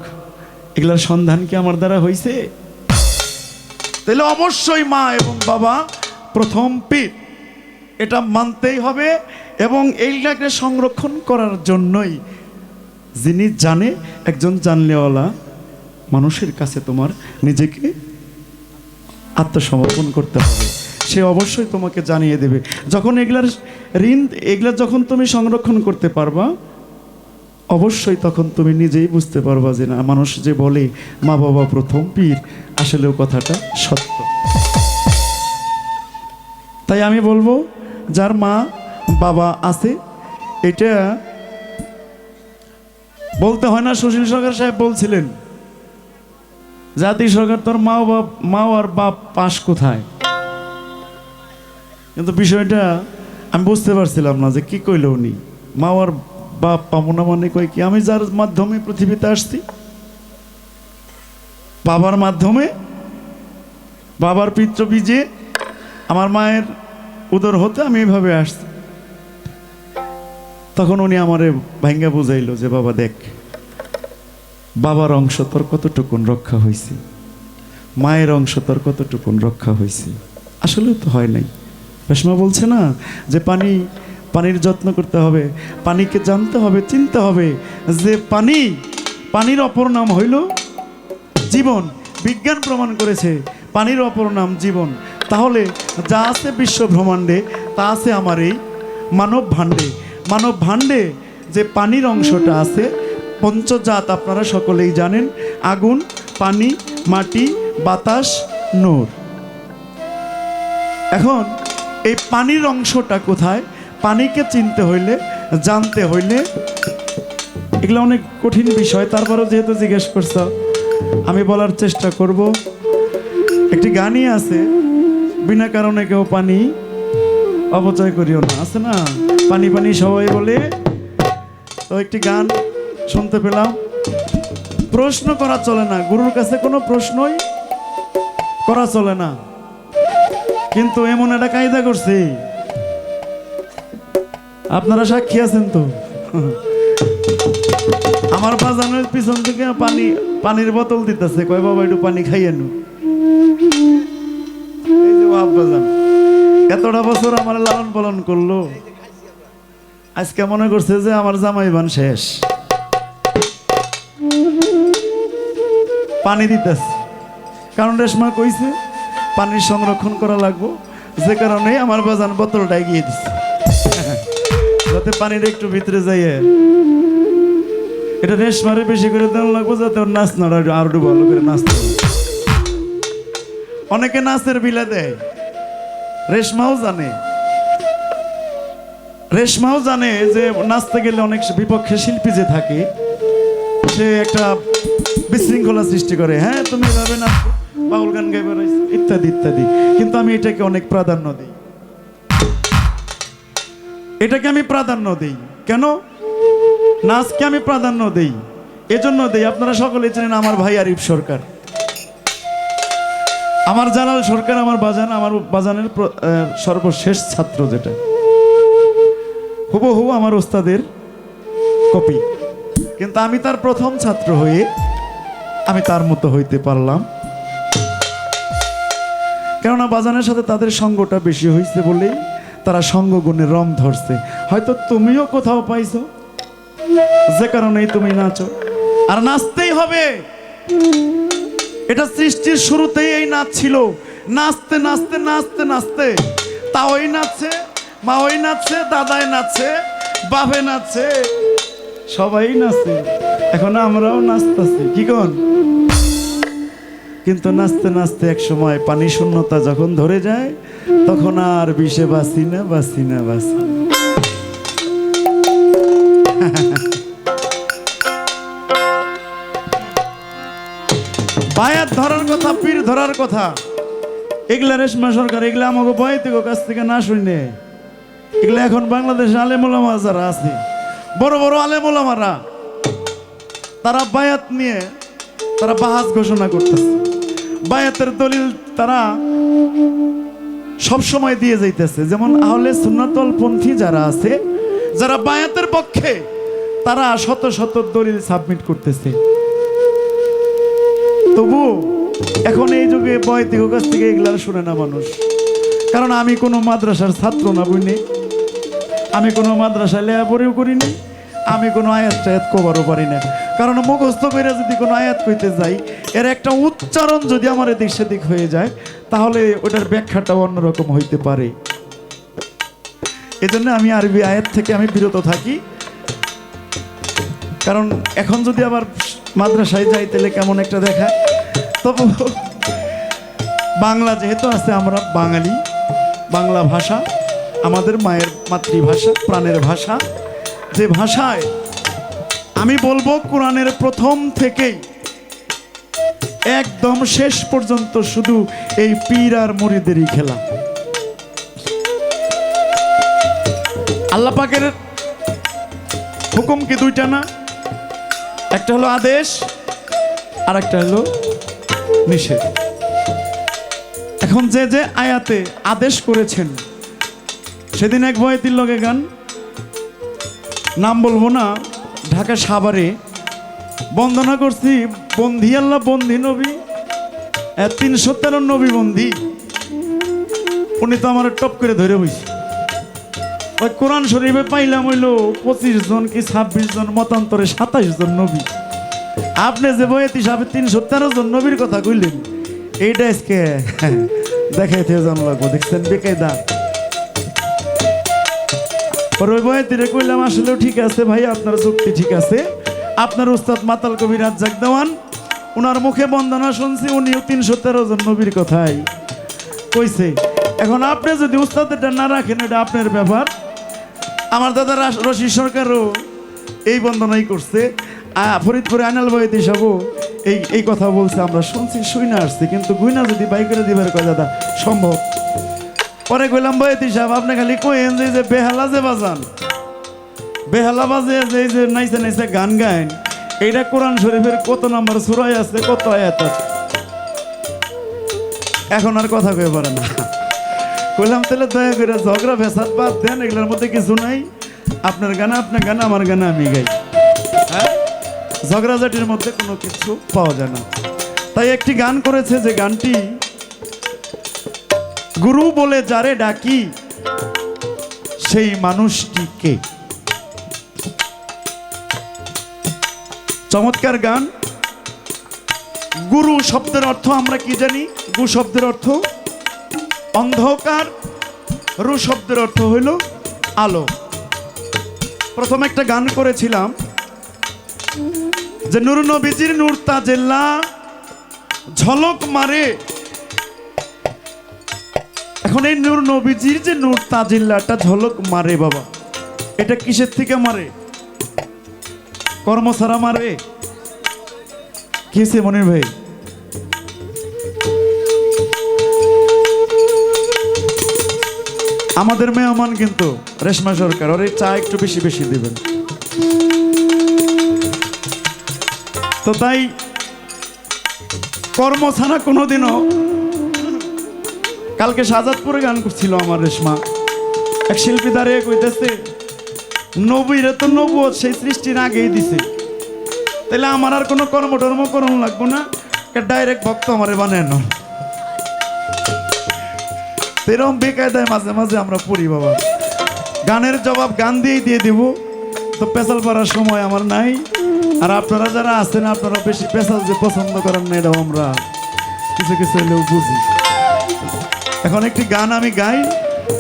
Speaker 1: এগুলার সন্ধান কি আমার দ্বারা হইছে? তাহলে অবশ্যই মা এবং বাবা প্রথম পীর, এটা মানতেই হবে। এবং এইটাকে সংরক্ষণ করার জন্যই যিনি জানে, একজন জানলেওয়ালা মানুষের কাছে তোমার নিজেকে আত্মসমর্পণ করতে হবে। সে অবশ্যই তোমাকে জানিয়ে দেবে। যখন এগুলা যখন তুমি সংরক্ষণ করতে পারবা, অবশ্যই তখন তুমি নিজেই বুঝতে পারবা যে না, মানুষ যে বলে মা বাবা প্রথম পীর, আসলেও কথাটা সত্য। তাই আমি বলবো, যার মা বাবা আছে, এটা বলতে হয় না। সুশীল সরকার সাহেব বলছিলেন, জাতি সরকার তোর মা আর বাপ পাশ কোথায়? কিন্তু বিষয়টা আমি বুঝতে পারছিলাম না যে কি কইল উনি। মা আর বাপ পাবো না মানে কই কি? আমি যার মাধ্যমে পৃথিবীতে আসছি, বাবার মাধ্যমে, বাবার পিতৃ বীজে, আমার মায়ের উদর হতে আমি এইভাবে আসছি। তখন উনি আমারে ভাঙ্গা বুঝাইলো যে বাবা দেখ, বাবার অংশ তোর কতটুকুন রক্ষা হয়েছে, মায়ের অংশ তোর কতটুকুন রক্ষা হয়েছে। আসলে তো হয় নাই। ভীষ্ম বলছে না যে পানির যত্ন করতে হবে, পানিকে জানতে হবে, চিনতে হবে যে পানির অপর নাম হইল জীবন। বিজ্ঞান প্রমাণ করেছে পানির অপর নাম জীবন। তাহলে যা আছে বিশ্ব ব্রহ্মাণ্ডে, তা আছে আমার এই মানব ভাণ্ডে যে পানির অংশটা আছে, পঞ্চজাত আপনারা সকলেই জানেন, আগুন, পানি, মাটি, বাতাস, নূর। এখন এই পানির অংশটা কোথায়? পানিকে চিনতে হইলে, জানতে হইলে, এগুলো অনেক কঠিন বিষয়, তারপরেও যেহেতু জিজ্ঞেস করছ আমি বলার চেষ্টা করব। একটি গানই আছে, বিনা কারণে কেউ পানি অপচয় করিও না, আছে না? পানি পানি সবাই বলে। তো একটি গান শুনতে পেলাম। প্রশ্ন করা চলে না, গুরুর কাছে কোনো প্রশ্নই করা চলে না, কিন্তু এমন একটা কায়দা করছে, আপনারা সাক্ষী আছেন তো। আমার বাজানের পিছন থেকে পানির বোতল দিতেছে, কয় বাবা একটু পানি খাইয়ে নু। এই যে বাজান এতটা বছর আমার লালন পালন করলো, আজকে মনে করছে যে আমার জামাইবান শেষ, পানি দিতেছে। কারণ রেশমা কইছে পানির সংরক্ষণ করা লাগবো, যে কারণে আমার বাজান বোতলটা এগিয়ে দিচ্ছে, যাতে পানিটা একটু ভিতরে যাইয়ে। এটা রেশমারে বেশি করে দেওয়া লাগবো, যাতে ওর নাচ না আরো একটু ভালো করে নাচতে। অনেকে নাচের বিলা দেয়, রেশমাও জানে যে নাচতে গেলে অনেক বিপক্ষে শিল্পী যে থাকে, সে একটা বিশৃঙ্খলা সৃষ্টি করে। হ্যাঁ, তুমি এভাবে নাচো, বাউল গান গাইবে, ইত্যাদি ইত্যাদি। কিন্তু আমি এটাকে অনেক প্রাধান্য দিই, কেন নাচকে আমি প্রাধান্য দেই? এজন্য দেই, আপনারা সকলে জানেন আমার ভাই আরিফ সরকার, আমার জালাল সরকার, আমার বাজানের সর্বশেষ ছাত্র, যেটা হুবহু আমার ওস্তাদের কপি। কিন্তু আমি তার প্রথম ছাত্র হয়ে আমি তার মতো হইতে পারলাম, কেননা বাজানের সাথে তাদের সঙ্গটা বেশি হয়েছে বলেই তারা সঙ্গগুণে রং ধরছে। হয়তো তুমিও কোথাও পাইছো, যে কারণেই তুমি নাচো। আর নাচতেই হবে, এটা সৃষ্টির শুরুতেই এই নাচ ছিল। নাচতে নাচতে নাচতে নাচতে তাওই নাচছে, মাওই নাচছে, দাদাই নাচছে, বাপে নাচছে, সবাই নাচছে। এখন আমরাও নাচতেছি, কি কোন? কিন্তু নাচতে নাচতে এক সময় পানি শূন্যতা যখন ধরে যায় তখন আর বিষে বাঁচি না বাঁচি না বাঁচি না। বায়াত ধরার কথা, পীর ধরার কথা, এগুলা রেশমা সরকার এগুলা আমাকে বয়তিক কাছ থেকে না শুনে, এগুলা এখন বাংলাদেশে আলেমুলামা যারা আছে, বড় বড় আলেমুলামারা, তারা বায়াত নিয়ে তারা বাহাস ঘোষণা করতেছে। বায়াতের দলিল তারা সব সময় দিয়ে যাইতেছে। যেমন আহলে সুন্নাতুল পন্থী যারা আছে, যারা বায়াতের পক্ষে, তারা শত শত দলিল সাবমিট করতেছে। তবু এখন এই যুগে বয়তিক কাছ থেকে এগুলা শুনে না মানুষ। কারণ আমি কোনো মাদ্রাসার ছাত্র না, বুঝনি, আমি কোনো মাদ্রাসায় লেখাপড়াও করিনি, আমি কোনো আয়াত টায়াত কবারও পারি না। কারণ মুখস্থ করে যদি কোনো আয়াত কইতে যাই, এর একটা উচ্চারণ যদি আমার এদিক সেদিক হয়ে যায়, তাহলে ওটার ব্যাখ্যাটাও অন্যরকম হইতে পারে। এজন্য আমি আরবি আয়াত থেকে আমি বিরত থাকি। কারণ এখন যদি আবার মাদ্রাসায় যাই তাহলে কেমন একটা দেখায়। তবু বাংলা যেহেতু আছে, আমরা বাঙালি, বাংলা ভাষা আমাদের মায়ের মাতৃভাষা, প্রাণের ভাষা, যে ভাষায় আমি বলবো কোরআনের প্রথম থেকেই একদম শেষ পর্যন্ত শুধু এই পীর আর মুরিদেরই খেলা। আল্লাহ পাকের হুকুম কি দুইটা না? একটা হলো আদেশ আর একটা হলো নিষেধ। এখন যে যে আয়াতে আদেশ করেছেন, সেদিন এক বয়াতির লগে গান, নাম বলবো না, ঢাকা সাভারে বন্দনা করছি, বন্ধি আল্লাহ বন্ধি নবী, 313 নবী বন্ধি। উনি তো আমার টপ করে ধরে বইছে। ওই কোরআন শরীফে পাইলাম হইল 25 জন কি 26 জন, মতান্তরে 27 জন নবী। আপনি যে বইতে সাহেব 313 জন নবীর কথা কইলেন, এইটা আজকে দেখাইতে জন লাগবো। দেখছেন বেকায়দা। ওই বয়াতিরে কইলাম আসলেও ঠিক আছে ভাই, আপনার যুক্তি ঠিক আছে। আপনার উস্তাদ মাতাল কবি রাজ্জাক দেওয়ান, ওনার মুখে বন্দনা শুনছি, উনিও 313 জন নবীর কথাই কইছে। এখন আপনি যদি উস্তাদেরটা না রাখেন, এটা আপনার ব্যাপার। আমার দাদা রশিদ সরকারও এই বন্দনাই করছে, ফরিদপুরে আনাল বয়াতি সাহেবও এই কথা বলছে, আমরা শুনছি, শুই না আসছি। কিন্তু গুইনা যদি বাই করে দিবার কয় দাদা সম্ভব। পরে কইলাম বয়াতি সাহেব, আপনি খালি কইেন যে বেহালা যে বাজান, বেহালা বাজে যে নাইসে নাইসে গান গায়েন, এইটা কোরআন শরীফের কত নাম্বার সূরায় আছে, কত আয়াত আছে? এখন আর কথা কয়ে পারে না। কইলাম তাহলে দয়া করে ঝগড়া ফেসাদ বাদ দেন, এগুলোর মধ্যে কিছু নাই। আপনার গানা আপনার গানা, আমার গানা আমি গাই। হ্যাঁ, ঝগড়াঝাটির মধ্যে কোনো কিছু পাওয়া যায় না। তাই একটি গান করেছে, যে গানটি গুরু বলে যারে ডাকি সেই মানুষটি কে। চমৎকার গান। গুরু শব্দের অর্থ আমরা কি জানি? গু শব্দের অর্থ অন্ধকার, রু শব্দের অর্থ হইল আলো। প্রথম একটা গান করেছিলাম যে নূর নবীজির নূর তাজেল্লা ঝলক মারে। এখন এই নূর নবীজির যে নূর তাজিল্লাটা ঝলক মারে, বাবা, এটা কিসের থেকে মারে? কর্ম ছাড়া মারে? কিসে মনির ভাই? আমাদের মেহমান কিন্তু রেশমা সরকার, ওর চা একটু বেশি বেশি দিবেন। তো তাই কর্ম ছাড়া কোনোদিনও। কালকে শাহজাদপুরে গান করছিল আমার রেশমা, এক শিল্পী দাঁড়িয়ে কইতেছে, নবীরে তো নবুয়ত সেই সৃষ্টির আগেই দিছে, তাহলে আমার আর কোনো কর্মটর্ম করণ লাগবো না, ডাইরেক্ট ভক্ত আমারে বানায় না। এরকম বেকায়দায় মাঝে মাঝে আমরা পড়ি বাবা। গানের জবাব গান দিয়েই দিয়ে দিব, তো পেশাল পাড়ার সময় আমার নাই। আর আপনারা যারা আছেন, আপনারা বেশি পেশাল যে পছন্দ করেন না, এটাও আমরা কিছু কিছু হলেও বুঝি। এখন একটি গান আমি গাই,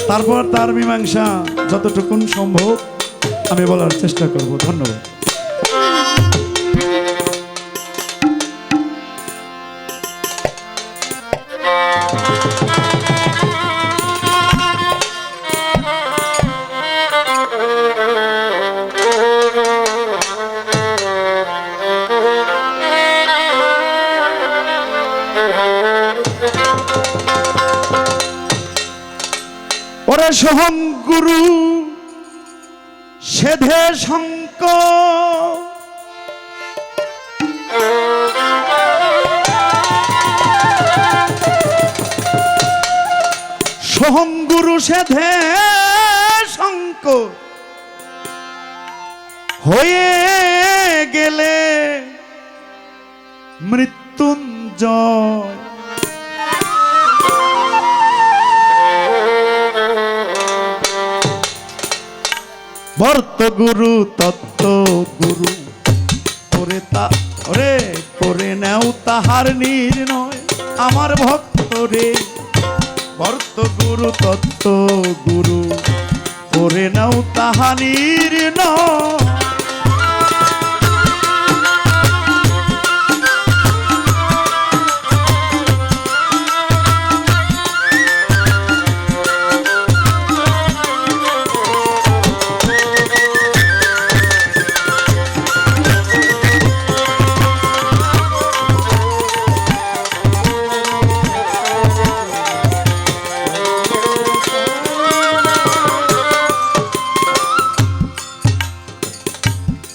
Speaker 1: তারপর তার মীমাংসা যতটুকুন সম্ভব আমি বলার চেষ্টা করব। ধন্যবাদ। ওরে সোহম গুরু সেধে শঙ্কর সোহম গুরু সেধে শঙ্কর হয়ে গেলে মৃত্যুঞ্জয় ভর্ত গুরু তত্ত্ব গুরু করে নেও তাহার নির্ণয় আমার ভক্ত রে ভর্ত গুরু তত্ত্ব গুরু করে নাও তাহা নির্ণয়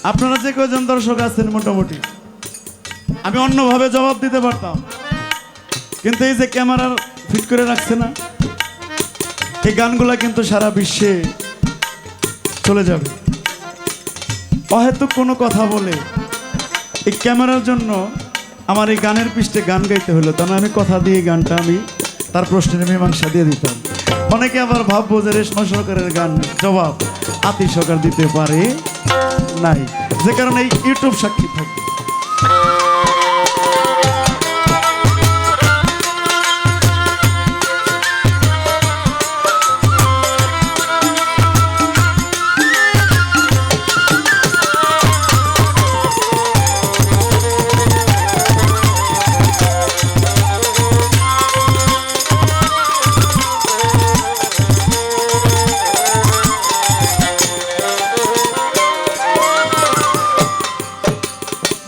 Speaker 1: আপনারা যে কয়জন দর্শক আছেন মোটামুটি আমি অন্যভাবে জবাব দিতে পারতাম, কিন্তু এই যে ক্যামেরার ফিট করে রাখছে না, এই গানগুলা কিন্তু সারা বিশ্বে চলে যাবে। অহেতুক কোনো কথা বলে এই ক্যামেরার জন্য আমার এই গানের পৃষ্ঠে গান গাইতে হলো, তাহলে আমি কথা দিয়ে গানটা আমি তার প্রশ্নের মীমাংসা দিয়ে দিতাম। অনেকে আবার ভাববো যে রেশমা সরকারের গান জবাব আতি সরকার দিতে পারে নাই, যে কারণে এই ইউটিউব সাক্ষী থাকে।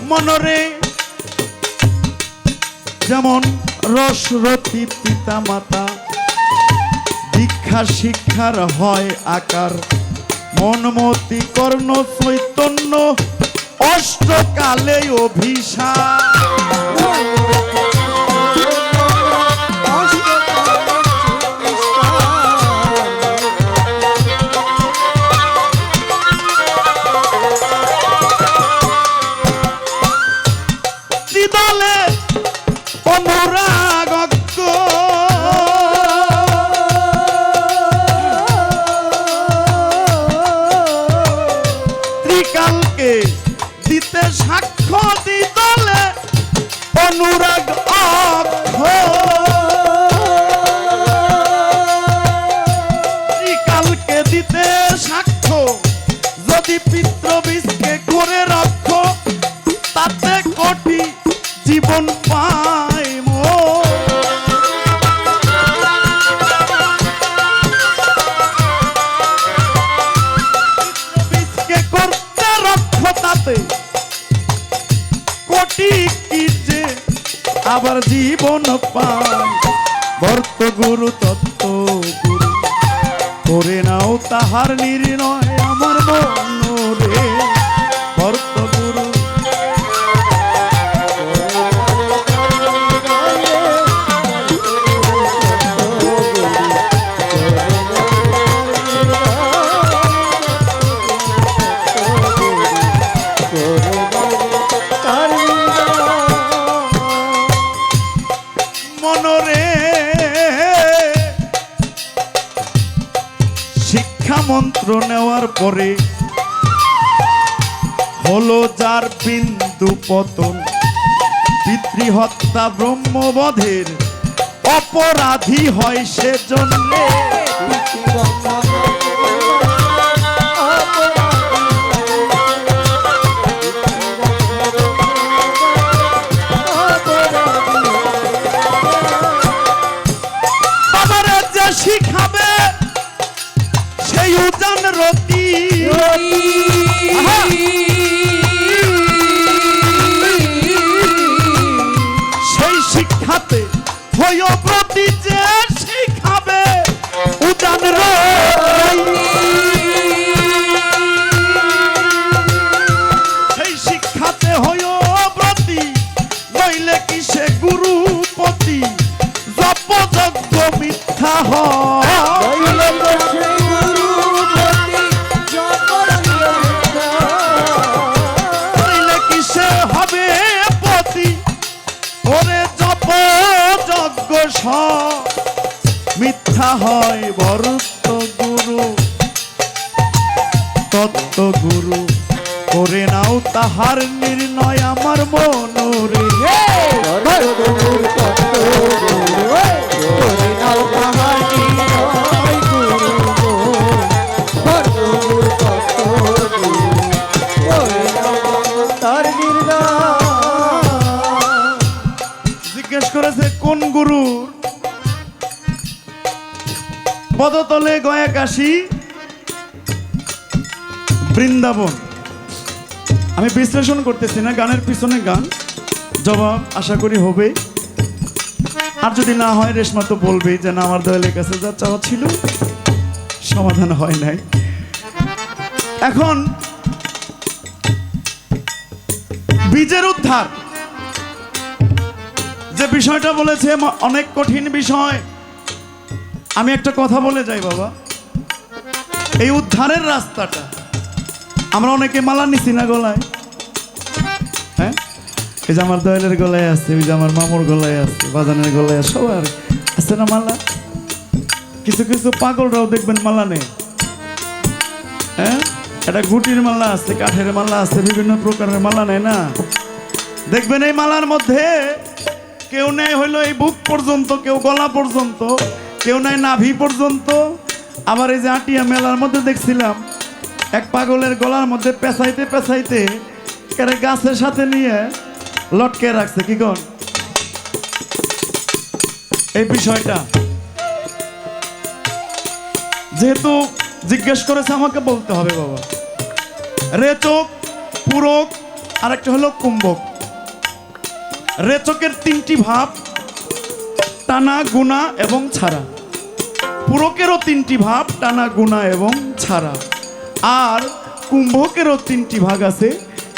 Speaker 1: মনরে যেমন রসরতি পিতা মাতা দীক্ষা শিক্ষার হয় আকার মনমতি কর্ণ চৈতন্য অষ্টকালে অভিশাপ দলে অনুরাগ ত্রিকালকে দিতে সাক্ষ্য দিদলে অনুরাগ ত্রিকালকে দিতে সাক্ষ্য যদি পিতৃবীজকে করে রক্ষ তাতে কোটি জীবন পাই বীজকে করতে রক্ষ তাতে কোটি কি যে আবার জীবন পাই ভর্ত গুরু তত্ত্ব গুরু করে নাও তাহার নির্ণয় আমার মন রে ভর্ত গুরু মনরে শিক্ষা মন্ত্র নেওয়ার পরে হলো যার বিন্দু পতন পিতৃহত্যা ব্রহ্মবধের অপরাধী হয় সেজন্য শিখাবে সেই উজান রতি সেই শিক্ষাতে হয় প্রতি যে শিখাবে উজান রতি ভক্ত গুরু করে নাও তাহার নির্ণয় আমার মনোরে
Speaker 3: গুরুর কত গুরু করে নাও তাহার নির্ণয় গুরু গুরুর কত গুরু করে নাও তার নির্ণয়।
Speaker 1: জিজ্ঞেস করেছে কোন গুরু? পদতলে গয়া কাশী বৃন্দাবন। আমি বিশ্লেষণ করতেছি না, গানের পিছনে গান, জবাব আশা করি হবে। আর যদি না হয় রেশমা তো বলবেই যে না আমার দয়ালের কাছে যা চাওয়া ছিল সমাধান হয় নাই। এখন বীজের উদ্ধার যে বিষয়টা বলেছে অনেক কঠিন বিষয়। আমি একটা কথা বলে যাই বাবা, এই উদ্ধারের রাস্তাটা আমরা অনেকে মালা নিছি না গলায়, হ্যাঁ? এই যে আমার দয়ালের গলায় আছে, ওই যে আমার মামুর গলায় আছে, বাজানের গলায় আছে, সবার আছে না মালা। কিছু কিছু পাগলরাও দেখবেন মালা নেই, হ্যাঁ? এটা গুটির মালা আছে, কাঠের মালা আছে, বিভিন্ন প্রকারের মালা নেয় না। দেখবেন এই মালার মধ্যে কেউ নেয় হইলো এই বুক পর্যন্ত, কেউ গলা পর্যন্ত, কেউ নেয় নাভি পর্যন্ত। আবার এই যে আটিয়া মেলার মধ্যে দেখছিলাম এক পাগলের গলার মধ্যে পেঁচাইতে পেঁচাইতে কেরে গাছের সাথে নিয়ে লটকে রাখছে। কি কর এই বিষয়টা? যেহেতু জিজ্ঞেস করেছে আমাকে বলতে হবে বাবা। রেচক, পূরক আর একটা হলো কুম্ভক। রেচকের তিনটি ভাব, টানা, গুণা এবং ছাড়া। পূরকেরও তিনটি ভাব, টানা, গুণা এবং ছাড়া। আর কুম্ভকেরও তিনটি ভাগ আছে,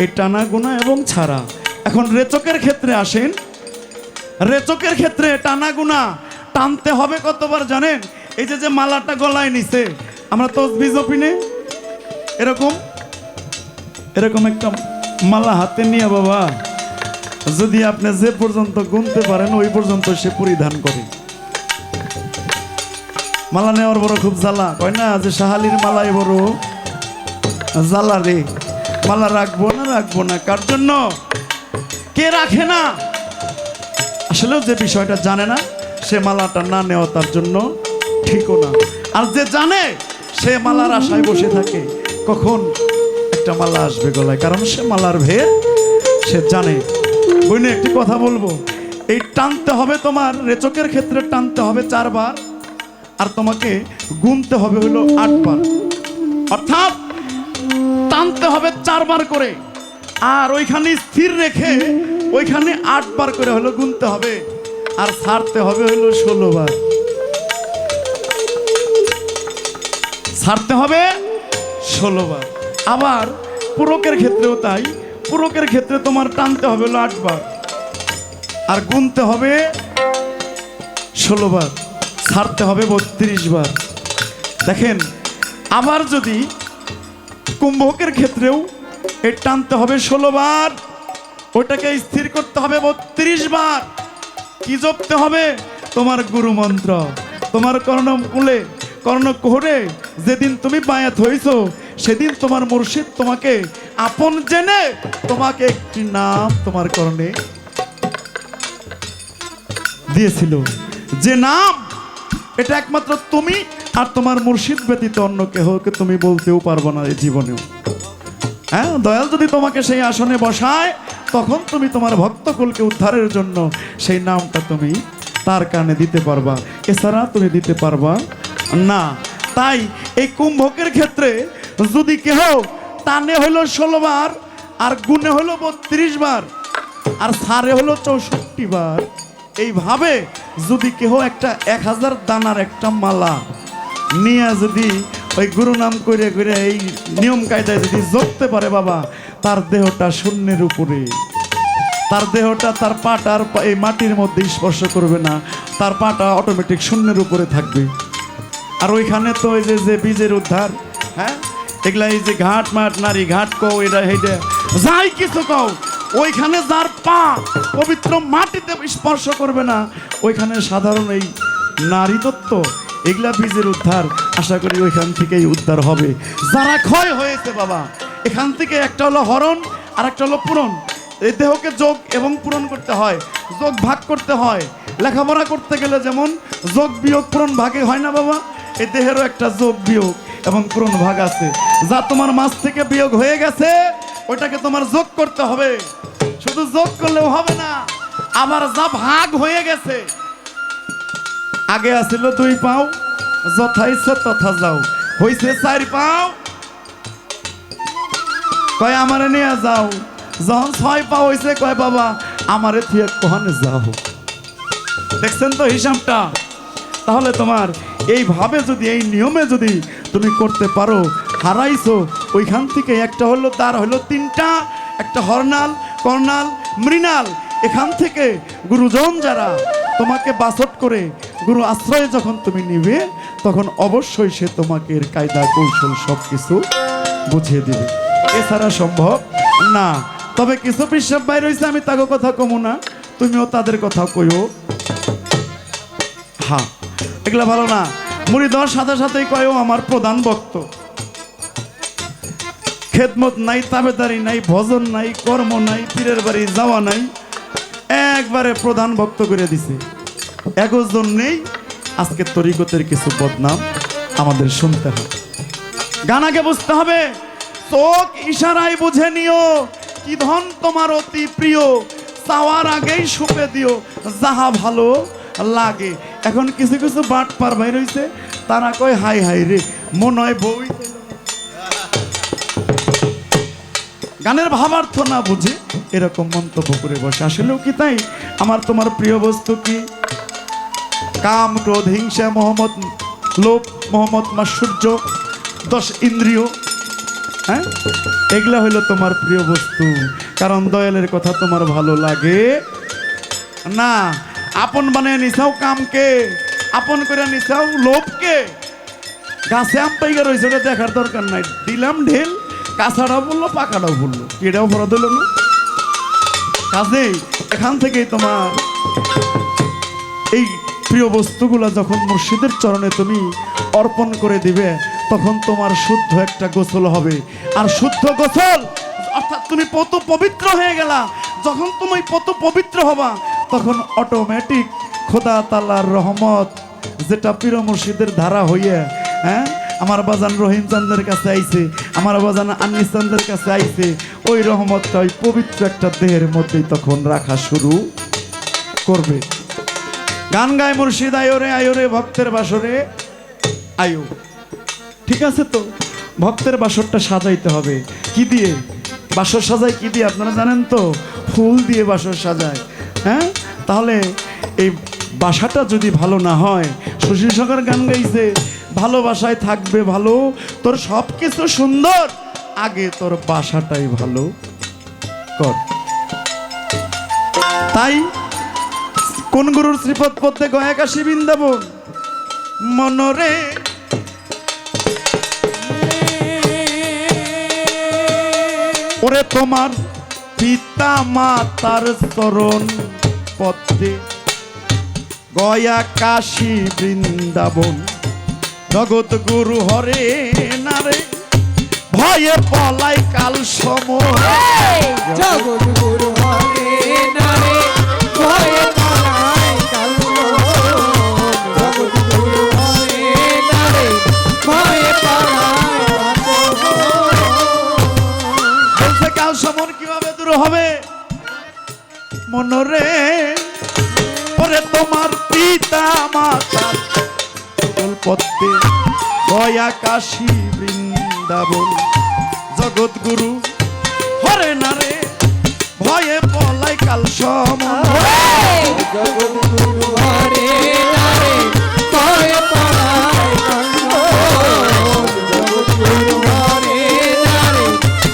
Speaker 1: এই টানা, গুণা এবং ছাড়া। এখন রেচকের ক্ষেত্রে আসেন। রেচকের ক্ষেত্রে টানা গুণা টানতে হবে কতবার জানেন? এই যে যে মালাটা গলায় নিছে, আমরা তসবিহ জপিনে এরকম এরকম একটা মালা হাতে নিয়ে বাবা, যদি আপনি যে পর্যন্ত গুনতে পারেন ওই পর্যন্ত সে পরিধান করে। মালা নেওয়ার বড় খুব জ্বালা, কয় না যে সাহালির মালাই বড় জ্বালা রে। মালা রাখবো না রাখবো না, কার জন্য? কে রাখে না? আসলেও যে বিষয়টা জানে না সে মালাটা না নেওয়া তার জন্য ঠিকও না। আর যে জানে সে মালার আশায় বসে থাকে কখন একটা মালা আসবে গলায়, কারণ সে মালার ভেদ সে জানে। বইনে একটি কথা বলবো, এই টানতে হবে তোমার, রেচকের ক্ষেত্রে টানতে হবে 4 বার, আর তোমাকে গুনতে হবে হলো 8 বার। অর্থাৎ টানতে হবে 4 বার করে, আর ওইখানে স্থির রেখে ওইখানে 8 বার করে হলো গুনতে হবে, আর ছাড়তে হবে হলো 16 বার। ছাড়তে হবে 16 বার। আবার পূরকের ক্ষেত্রেও তাই, পূরকের ক্ষেত্রে তোমার টানতে হবে হলো 8 বার, আর গুনতে হবে 16 বার, ছাড়তে হবে 32 বার। দেখেন, আবার যদি কুম্ভকের ক্ষেত্রেও এই টানতে হবে 16 বার, ওটাকে স্থির করতে হবে 32 বার। কি জপতে হবে? তোমার গুরু মন্ত্র, তোমার কর্ণমূলে কর্ণকোহরে যেদিন তুমি বায়াত হইছো সেদিন তোমার মুর্শিদ তোমাকে আপন জেনে তোমাকে একটি নাম তোমার কর্ণে দিয়েছিল, যে নাম এটা একমাত্র তুমি আর তোমার মুর্শিদ ব্যতীত অন্য কেহকে তুমি বলতেও পারবো না এই জীবনেও। হ্যাঁ, দয়াল যদি তোমাকে সেই আসনে বসায় তখন তুমি তোমার ভক্তকুলকে উদ্ধারের জন্য সেই নামটা তুমি তার কানে দিতে পারবা, এছাড়া তুমি দিতে পারবা না। তাই এই কুম্ভকের ক্ষেত্রে যদি কেহ টানে হইল 16 বার, আর গুণে হইল 32 বার, আর সারে হলো 64 বার, এইভাবে যদি কেহ একটা 1000 দানার একটা মালা নিয়ে যদি ওই গুরু নাম করে করে এই নিয়ম কায়দায় যদি জপতে পারে বাবা, তার দেহটা শূন্যের উপরে, তার দেহটা তার পাটা আর এই মাটির মধ্যে স্পর্শ করবে না, তার পাটা অটোমেটিক শূন্যের উপরে থাকবে। আর ওইখানে তো ওই যে বীজের উদ্ধার, হ্যাঁ, এগুলা এই যে ঘাট মাঠ নারী ঘাট কও, এটা হেঁটে যাই কিছু কও, ওইখানে যার পা পবিত্র মাটিতে স্পর্শ করবে না, ওইখানে সাধারণ এই নারী তত্ত্ব, এগুলা বীজের উদ্ধার। আশা করি ওইখান থেকেই উদ্ধার হবে। যারা ক্ষয় হয়েছে বাবা, এখান থেকে একটা হলো হরণ আর একটা হলো পূরণ। এই দেহকে যোগ এবং পূরণ করতে হয়, যোগ ভাগ করতে হয়। লেখাপড়া করতে গেলে যেমন যোগ বিয়োগ পূরণ ভাগে হয় না বাবা, এই দেহেরও একটা যোগ বিয়োগ এবং পূরণ ভাগ আছে। যা তোমার মাছ থেকে বিয়োগ হয়ে গেছে ওইটাকে তোমার যোগ করতে হবে। শুধু যোগ করলেও হবে না, আবার যা ভাগ হয়ে গেছে, আগে আসিল 2 পাও, যথা ইচ্ছা তথা যাও, হইছে 4 পাও, কয় আমারে নিয়ে যাও। যখন 6 পাও হইছে কয় বাবা আমারে থিয়ে কহনে যাও। দেখছেন তো হিসাবটা? তাহলে তোমার এইভাবে যদি, এই নিয়মে যদি তুমি করতে পারো, হারাইছো ওইখান থেকে একটা হলো তার হলো 3টা, একটা হরনাল, কর্নাল, মৃণাল। এখান থেকে গুরুজন যারা তোমাকে বাছট করে গুরু আশ্রয়ে যখন তুমি নিবে, তখন অবশ্যই সে তোমাকে এর কায়দা কৌশল সব কিছু বুঝিয়ে দিবে। এছাড়া সম্ভব না। তবে কিছু বিশ্বাস বাইর হয়েছে, আমি তাকে কথা কমু না, তুমিও তাদের কথা কইও। হ্যাঁ, এগুলা ভালো না। মুড়ি দেওয়ার সাথে সাথেই কয়ও আমার প্রধান ভক্ত। খেদমত নাই, তাবেদারি নাই, ভজন নাই, কর্ম নাই, পীরের বাড়ি যাওয়া নাই, একবারে প্রধান ভক্ত করে দিছে। একজন নেই, আজকে তরিকতের কিছু বদনাম আমাদের শুনতে হবে। গান আগে বুঝতে হবে, চোখ ইশারায় বুঝে নিও কি ধন তোমার অতি প্রিয়, চাওয়ার আগেই সুপে দিও যাহা ভালো লাগে। এখন কিছু কিছু বাট পার বাইর হইছে, তারা কয় হাই হাই রে মন হয় বই। গানের ভাবার্থ না বুঝে এরকম মন্তব্য করে বসে। আসলেও কি তাই? আমার তোমার প্রিয় বস্তু কি? কাম, ক্রোধ, হিংসা, মোহাম্মদ, লোভ, মোহাম্মদ, মাৎসর্য, 10 ইন্দ্রিয়, হ্যাঁ, এগুলা হইলো তোমার প্রিয় বস্তু। কারণ দয়ালের কথা তোমার ভালো লাগে না। আপন বানিয়ে নিছাও কামকে, আপন করে নিছাও লোভকে। গাছে আম পাইকা রয়েছে, ওটা দেখার দরকার নাই। দিলাম ঢেল, কাঁচাটাও বললো, পাকাটাও বললো, এটাও ভরা দিল না। কাজেই এখান থেকেই তোমার এই প্রিয় বস্তুগুলা যখন মুর্শিদের চরণে তুমি অর্পণ করে দিবে, তখন তোমার শুদ্ধ একটা গোসল হবে। আর শুদ্ধ গোসল অর্থাৎ তুমি পত পবিত্র হয়ে গেলা। যখন তুমি পত পবিত্র হবা, তখন অটোমেটিক খোদা তাআলার রহমত, যেটা পীর মুর্শিদের ধারা হইয়া, হ্যাঁ, আমার বাজান রহিম চান্দের কাছে আইছে, আমার বাজান আনিস চান্দের কাছে আইছে, ওই রহমতটা ওই পবিত্র একটা দেহের মধ্যেই তখন রাখা শুরু করবে। গান গায় মুর্শিদ আয়োরে আয়োরে ভক্তের বাসরে আয়ো। ঠিক আছে তো? ভক্তের বাসরটা সাজাইতে হবে কি দিয়ে? বাসর সাজায় কি দিয়ে আপনারা জানেন তো? ফুল দিয়ে বাসর সাজায়। হ্যাঁ, তাহলে এই বাসাটা যদি ভালো না হয়, সুশীল সরকার গান গাইছে, ভালোবাসায় থাকবে ভালো, তোর সব কিছু সুন্দর, আগে তোর বাসাটাই ভালো কর। তাই কোন গুরুর শ্রীপদ পথে গয়াকাশী বৃন্দাবন মনরে ওরে তোমার পিতা মাতার চরণ পথে গয়াকাশী বৃন্দাবন জগৎ গুরু হরে নারে ভয়ে পলাই কাল সময়
Speaker 3: জগৎ গুরু হরে নারে ভয়ে পলাই কাল সময়। জগৎ গুরু হরে নারে ভয়ে পলাই কাল সময়।
Speaker 1: বলছে কাল সমর কিভাবে দূর হবে? মনরে পরে তোমার পিতা মাতার পথে গয়াকাশী বৃন্দাবন জগৎ গুরু হরে নারে ভয়ে পলাই কাল সময়।
Speaker 3: জগৎ গুরু হরে নারে ভয়ে পলাই কাল সময়। জগৎ গুরু হরে নারে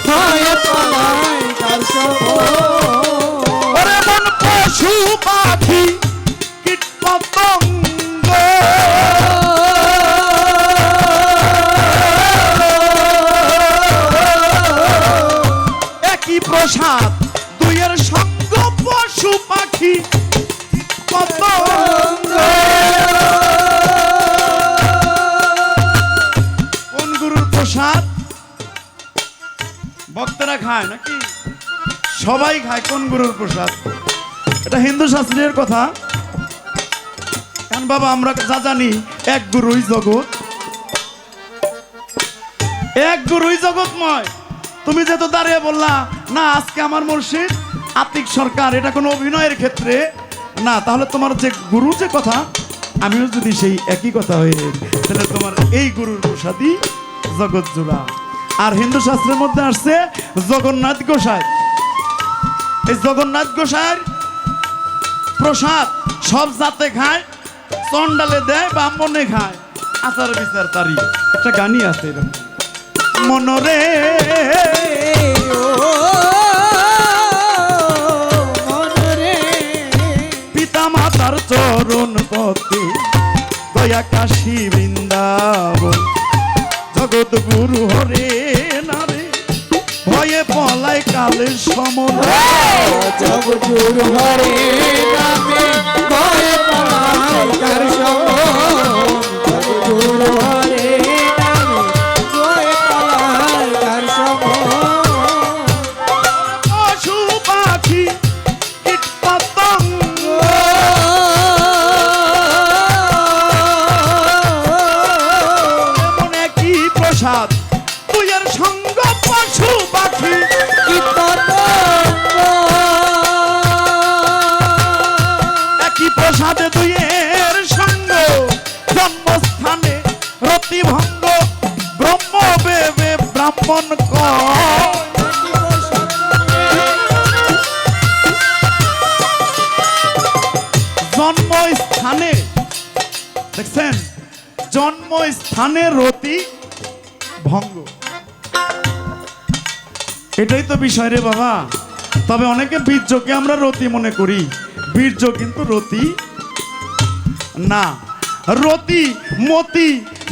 Speaker 3: ভয়ে পলাই কাল সময়।
Speaker 1: ওরে মন পশু পাখি কীট পতঙ্গ একই প্রসাদ দুইয়ের সঙ্গ, পশু পাখি পতঙ্গ প্রসাদ ভক্তরা খায় নাকি? সবাই খায় কোন গুরুর প্রসাদ? এটা হিন্দু শাস্ত্রের কথা। কারণ বাবা আমরা যা জানি এক গুরুই জগৎ, এক গুরুই জগৎময়। তুমি যেহেতু দাঁড়িয়ে বললা না আজকে আমার মুর্শিদ আতিক সরকার, এটা কোনো অভিনয়ের ক্ষেত্রে না, তাহলে তোমার যে গুরু যে কথা আমিও যদি সেই একই কথা হয়ে তাহলে তোমার এই গুরুর প্রসাদই জগৎ জোড়া। আর হিন্দু শাস্ত্রের মধ্যে আসছে জগন্নাথ গোসাই। এই জগন্নাথ গোসাইয়ের প্রসাদ সব জাতে খায়, চন্ডালে দেয়, ব্রাহ্মণে খায়, আচার বিচার তারই একটা গানই আছে এরকম। মনরে পিতা মাতার চরণ পথে দয়া কাশী বৃন্দাবন, জগৎ গুরু হরে নারে ভয়ে পলায় কালের সমর।
Speaker 3: জগৎগুরু হরে নামে ভয়ে পলায় কার সমর, জগৎগুরু হরে নামে ভয়ে পলায় কার সমর।
Speaker 1: পশু পাখি কীট পতঙ্গ এমন একই প্রসাদ তুই এর সঙ্গ। পশু পাখি একই প্রসাদে দুইয়ের সঙ্গ, জন্মস্থানে রতিভঙ্গ ব্রহ্ম বেবে ব্রাহ্মণ কয়। জন্মস্থানে দেখছেন, জন্মস্থানে রতি ভঙ্গ, এটাই তো বিষয় রে বাবা। তবে অনেকে বীর্যকে আমরা রতি মনে করি, বীর্য কিন্তু রতি না। রতি মতি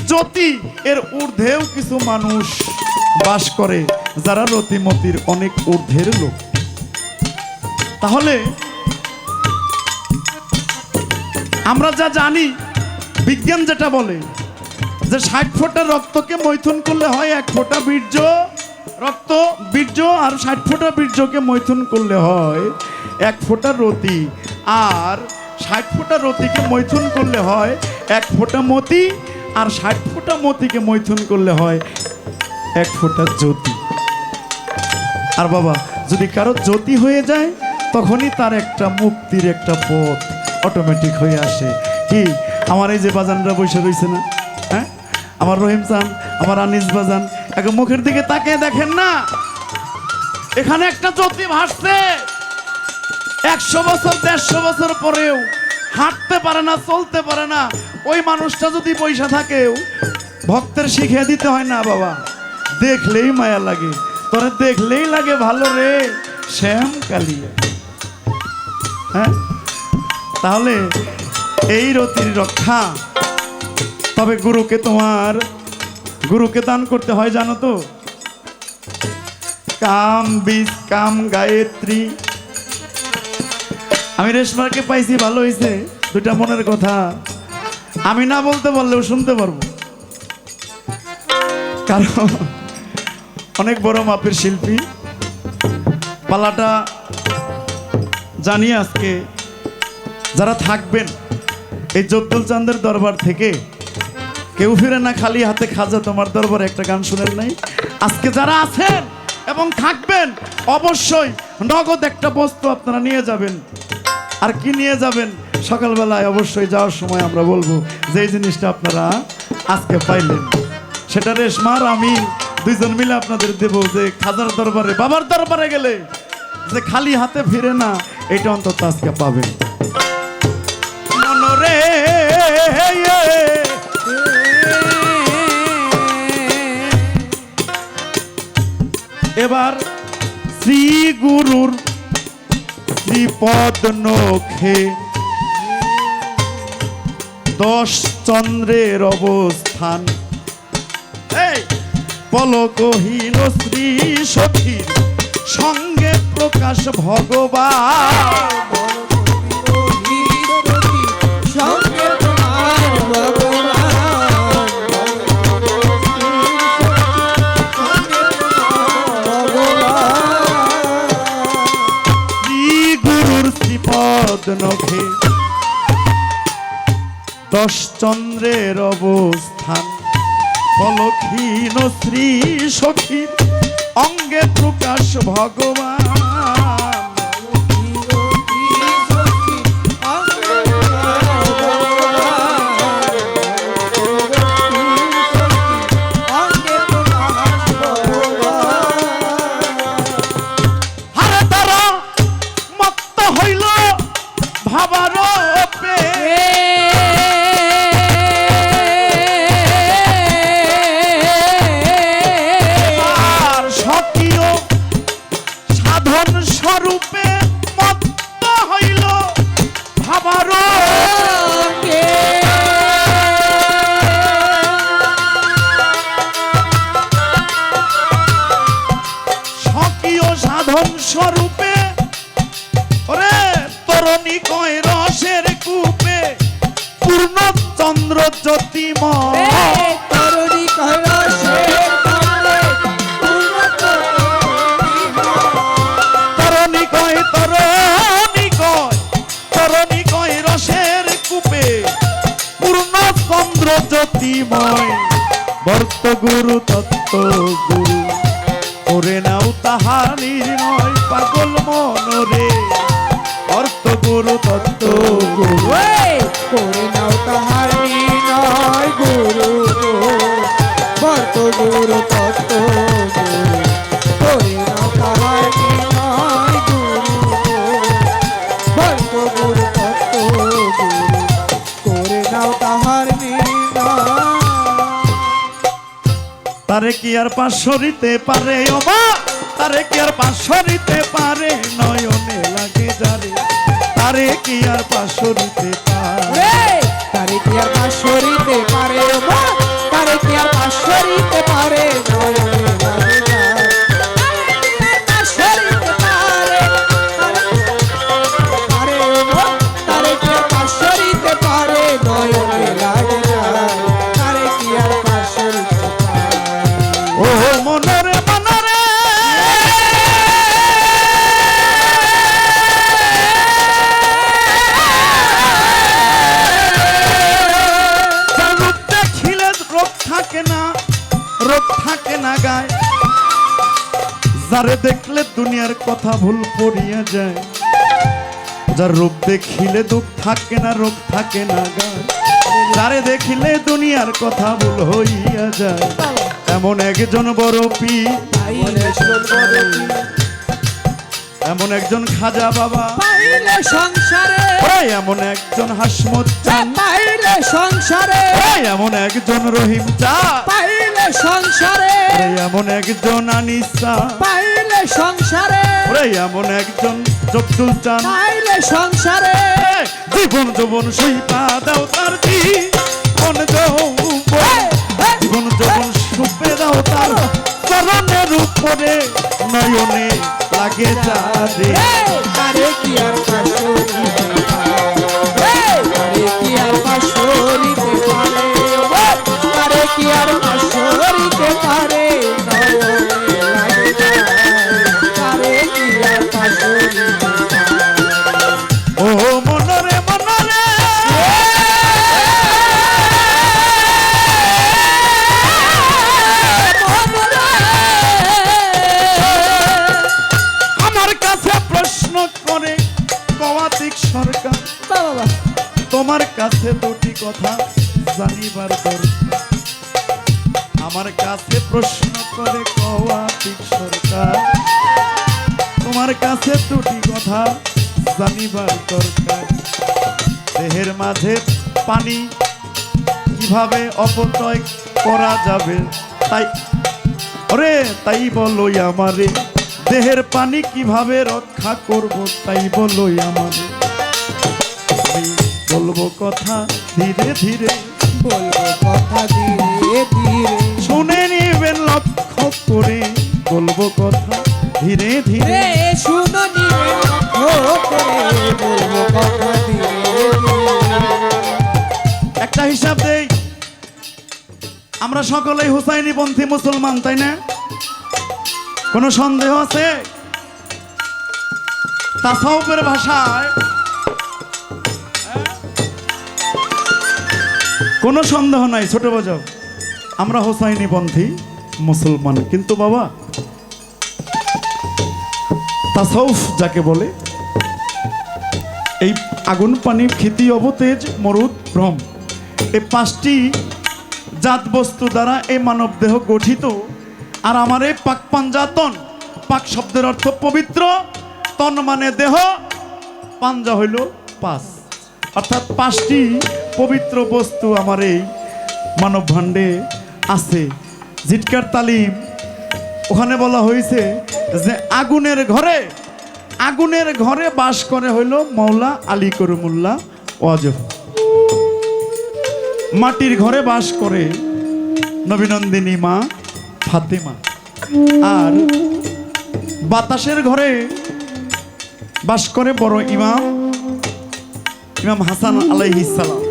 Speaker 1: জ্যোতি এর ঊর্ধ্বেও কিছু মানুষ বাস করে যারা রতিমতির অনেক ঊর্ধ্বের লোক। তাহলে আমরা যা জানি, বিজ্ঞান যেটা বলে যে 60 ফোঁটা রক্তকে মৈথুন করলে হয় 1 ফোঁটা বীর্য, রক্ত বীর্য, আর 60 ফোঁটা বীর্যকে মৈথুন করলে হয় 1 ফোঁটা রতি, আর 60 ফোঁটা রতিকে মৈথুন করলে হয় 1 ফোঁটা মতি, আর 60 ফোঁটা মতিকে মৈথুন করলে হয় 1 ফোঁটা জ্যোতি। আর বাবা যদি কারো জ্যোতি হয়ে যায় তখনই তার একটা মুক্তির একটা পথ অটোমেটিক হয়ে আসে। কি আমার এই যে বাজানরা বসে রয়েছে না, হ্যাঁ, আমার রহিম চান, আমার আনিস বাজান, এখন মুখের দিকে তাকিয়ে দেখেন না, এখানে একটা জ্যোতি ভাসছে। 100 বছর 150 বছর পরেও হাঁটতে পারে না, চলতে পারে না, ওই মানুষটা যদি পয়সা থাকেও ভক্তের শিখিয়ে দিতে হয় না বাবা, দেখলেই মায়া লাগে, তোরে দেখলেই লাগে ভালো রে শ্যাম কালিয়া। হ্যাঁ, তাহলে এই রতির রক্ষা, তবে গুরুকে তোমার গুরুকে দান করতে হয় জানো তো, কাম বীজ কাম গায়ত্রী। আমি রেশমাকে পাইছি, ভালো হয়েছে, দুটা মনের কথা আমি না বলতে পারলেও শুনতে পারবো, কারণ অনেক বড় মাপের শিল্পী। পালাটা জানি আজকে যারা থাকবেন এই জব্দুল চাঁদের দরবার থেকে কেউ ফিরে না খালি হাতে, খাজা তোমার দরবারে একটা গান শুনেন নাই? আজকে যারা আছেন এবং থাকবেন অবশ্যই নগদ একটা বস্তু আপনারা নিয়ে যাবেন। আর কি নিয়ে যাবেন? সকালবেলায় অবশ্যই যাওয়ার সময় আমরা বলবো যে এই জিনিসটা আপনারা আজকে পাইলেন, সেটা রেশমার আমি দুইজন মিলে আপনাদের দেব, যে খাজার দরবারে বাবার দরবারে গেলে যে খালি হাতে ফিরে না, এটা অন্তত আজকে পাবেন। মনরে এবার শ্রী গুরুর শ্রীপদ নখে 10 চন্দ্রের অবস্থান, এই পলকহীন শ্রী সখীর সঙ্গে প্রকাশ ভগবান। নখে 10 চন্দ্রের অবস্থান পলক্ষীন শ্রী সখীর অঙ্গে প্রকাশ ভগবান হারে তারা মত্ত হইল ভাবার পে আর স্বকীয় সাধন স্বরূপে মত্ত হইল ভাবার স্বকীয় সাধন স্বরূপে ওরে তরণী কয় রসের কূপে পূর্ণ চন্দ্র জ্যোতিময়
Speaker 3: তরুণী কৈলাসের তালে
Speaker 1: তরণী কয় তরণী কয় রসের কূপে পূর্ণ চন্দ্র জ্যোতিময় বর্ত গুরু তত্ত্ব গুরু করে নাও তাহার নির্ণয় পাগল মনরে অর্থ গুরু তত্ত্ব গুরু
Speaker 3: করে নাও তাহার নির্ণয় গুরু বর্ত গুরু তত্ত্ব গুরু করে নাও তাহার নির্ণয় গুরু বর্ত গুরু তত্ত্ব গুরু করে নাও তাহার নির্ণয়
Speaker 1: তারে কি আর পাশরিতে পারে ওমা তারে কি আর পাশরিতে পারে নয়নে লাগে যারে তারে কি আর পাশরিতে পারে
Speaker 3: তারে কি আর পাশরিতে পারে মা তারে কি আর পাশরিতে পারে নয়নে লাগে যায়। পাশরিতে পারে পারে মা তারে কি আর পাশরিতে পারে নয়নে লাগে যায়। তারে কি আর পাশরিতে পারে
Speaker 1: ও মনরে মনরে যার রূপ দেখিলে রোগ থাকে না গায় যারে দেখলে দুনিয়ার কথা ভুল পড়িয়া যায় যার রূপ দেখিলে দুঃখ থাকে না রোগ থাকে না গায় যারে দেখিলে দুনিয়ার কথা ভুল হইয়া যায় এমন একজন বড় পীর এমন একজন খাজা বাবা
Speaker 3: পাইলে সংসারে
Speaker 1: ওই এমন একজন হাসমত চান
Speaker 3: পাইলে সংসারে
Speaker 1: ওই এমন একজন রহিম চা
Speaker 3: পাইলে সংসারে
Speaker 1: ওই এমন একজন আনিসা
Speaker 3: পাইলে সংসারে
Speaker 1: ওরে এমন একজন জব্দুল চান
Speaker 3: পাইলে সংসারে
Speaker 1: জীবন যৌবন সুইপা দাও তার জীবন জীবন যৌবন সুপে দাও তার চরণের উপরে নয়নে লাগে যারে
Speaker 3: তারে কি আর পাশরিতে তারে কি আর পাশরিতে পারে তারে কি আর পাশরিতে পারে নয়নে লাগে যায়। তারে কি আর পাশরিতে পারে
Speaker 1: ও মনরে মনরে আমার কাছে প্রশ্ন করে কওয়াতিক সরকার
Speaker 3: বাবা
Speaker 1: তোমার কাছে দুটি কথা জানিবার দরকার আমার কাছে প্রশ্ন করে কওয়াতিক সরকার তোমার কাছে দুটি কথা জানিবার দরকার দেহের মাঝে পানি কিভাবে অপচয় করা যাবে তাই ওরে তাই বলোই আমারে দেহের পানি কিভাবে রক্ষা করব তাই বলোই আমারে আমি বলবো কথা ধীরে ধীরে
Speaker 3: বলবো কথা ধীরে ধীরে
Speaker 1: শুনে নিবেন লক্ষ্য করে বলবো কথা ধীরে ধীরে
Speaker 3: রে শুনো নিবে করে বলবো কথা ধীরে
Speaker 1: একটা হিসাব দেই আমরা সকলেই হুসাইনিপন্থী মুসলমান তাই না কোনো সন্দেহ আছে তাসাউফের ভাষায় কোনো সন্দেহ নাই, ছোট বাজাও, আমরা হোসাইনি পন্থী মুসলমান। কিন্তু বাবা, তাসাউফ যাকে বলে, এই আগুন, পানি, ক্ষিতি, অবতেজ, মরুদ, ভ্রম, এই পাঁচটি জাত বস্তু দ্বারা এই মানব দেহ গঠিত। আর আমার এই পাক পাঞ্জাতন, পাক শব্দের অর্থ পবিত্র, তন মানে দেহ, পাঞ্জা হইল পাঁচ, অর্থাৎ পাঁচটি পবিত্র বস্তু আমার এই মানব ভাণ্ডে আছে। জিটকার তালিম ওখানে বলা হয়েছে যে আগুনের ঘরে বাস করে হইল মাওলা আলী করিমুল্লাহ ওয়াজেফ, মাটির ঘরে বাস করে নবীনন্দিনী মা ফাতেমা, আর বাতাসের ঘরে বাস করে বড় ইমাম হাসান আলাইহিস সালাম,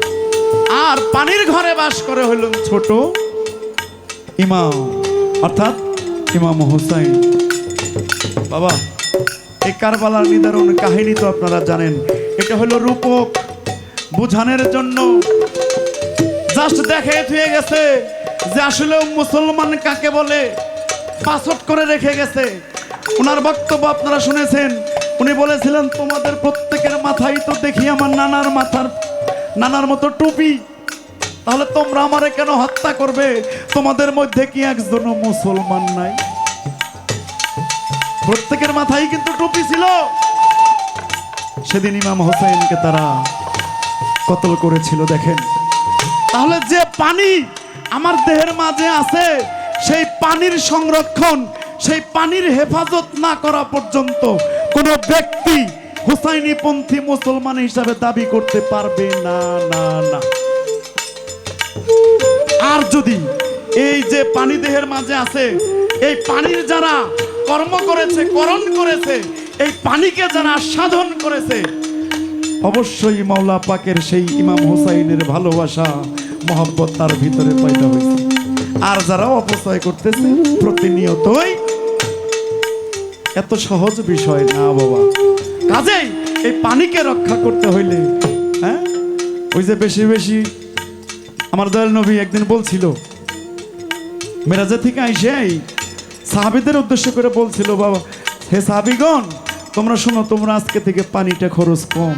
Speaker 1: আর পানির ঘরে বাস করে হইল ছোট ইমাম, অর্থাৎ ইমাম হুসাইন। বাবা, এই কারবালার নিদারুণ কাহিনী তো আপনারা জানেন। এটা হলো রূপক বুঝানোর জন্য, জাস্ট দেখে থুয়ে গেছে যে আসলে মুসলমান কাকে বলে, পাসওয়ার্ড করে রেখে গেছে। ওনার বক্তব্য আপনারা শুনেছেন, উনি বলেছিলেন তোমাদের প্রত্যেকের মাথায় তো দেখি আমার নানার মতো টুপি, তাহলে তোমরা আমারে কেন হত্যা করবে? তোমাদের মধ্যে কি একজনও মুসলমান নাই? প্রত্যেকের মাথায় কিন্তু টুপি ছিল। সেদিন ইমাম হোসেনকে তারা কতল করেছিল। দেখেন, তাহলে যে পানি আমার দেহের মাঝে আছে, সেই পানির সংরক্ষণ, সেই পানির হেফাজত না করা পর্যন্ত কোনো ব্যক্তি হুসাইনি পন্থী মুসলমান হিসাবে দাবি করতে পারবে না, না, না। আর যদি এই যে পানি দেহের মাঝে আছে, এই পানির যারা কর্ম করেছে, করণ করেছে, এই পানিকে যারা সাধন করেছে, অবশ্যই মাওলা পাকের সেই ইমাম হুসাইনের ভালোবাসা, মহব্বত তার ভিতরে পয়দা হয়েছে। আর যারা অপচয় করতেছে প্রতিনিয়তই, এত সহজ বিষয় না বাবা। কাজেই এই পানিকে রক্ষা করতে হইলে, হ্যাঁ, ওই যে বেশি বেশি আমার দয়াল নবী একদিন বলছিল, মেরাজে থেকে আইসাই সাহাবীদের উদ্দেশ্য করে বলছিল, বাবা হে সাহাবীগণ, তোমরা শোনো, তোমরা আজকে থেকে পানিটা খরচ কম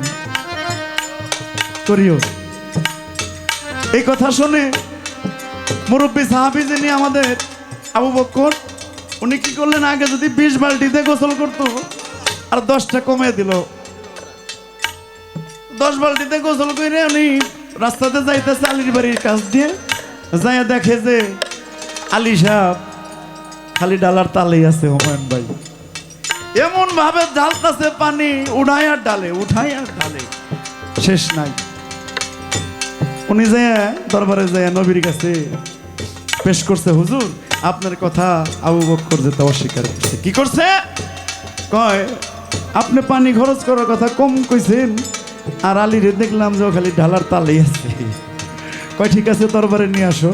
Speaker 1: করিও। এই কথা শুনে মুরব্বী সাহাবী যিনি আমাদের আবু বকর, উনি কি করলেন, আগে যদি 20 বালতিতে গোসল করতো আর 10টা কমে দিল। 10 বালতিতে গোসল করে উনি রাস্তাতে যাইতেছে আলীর বাড়ির কাছ দিয়ে, যাইয়া দেখে যে আলী সাহেব খালি ডালার তালেই আছে। হুমায়ুন ভাই এমন ভাবে ঢালতেছে পানি, উঠাই আর ঢালে, শেষ নাই। উনি যায় দরবারে যায় নবীর কাছে পেশ করছে, হুজুর আপনার কথা আবু বকর যেতে অস্বীকার করছে। কি করছে? কয় আপনি পানি খরচ করার কথা কম কইছেন, আর আলীরে দেখলাম যে খালি ঢালার তালেই আছে। কয় ঠিক আছে, দরবারে নিয়ে আসো।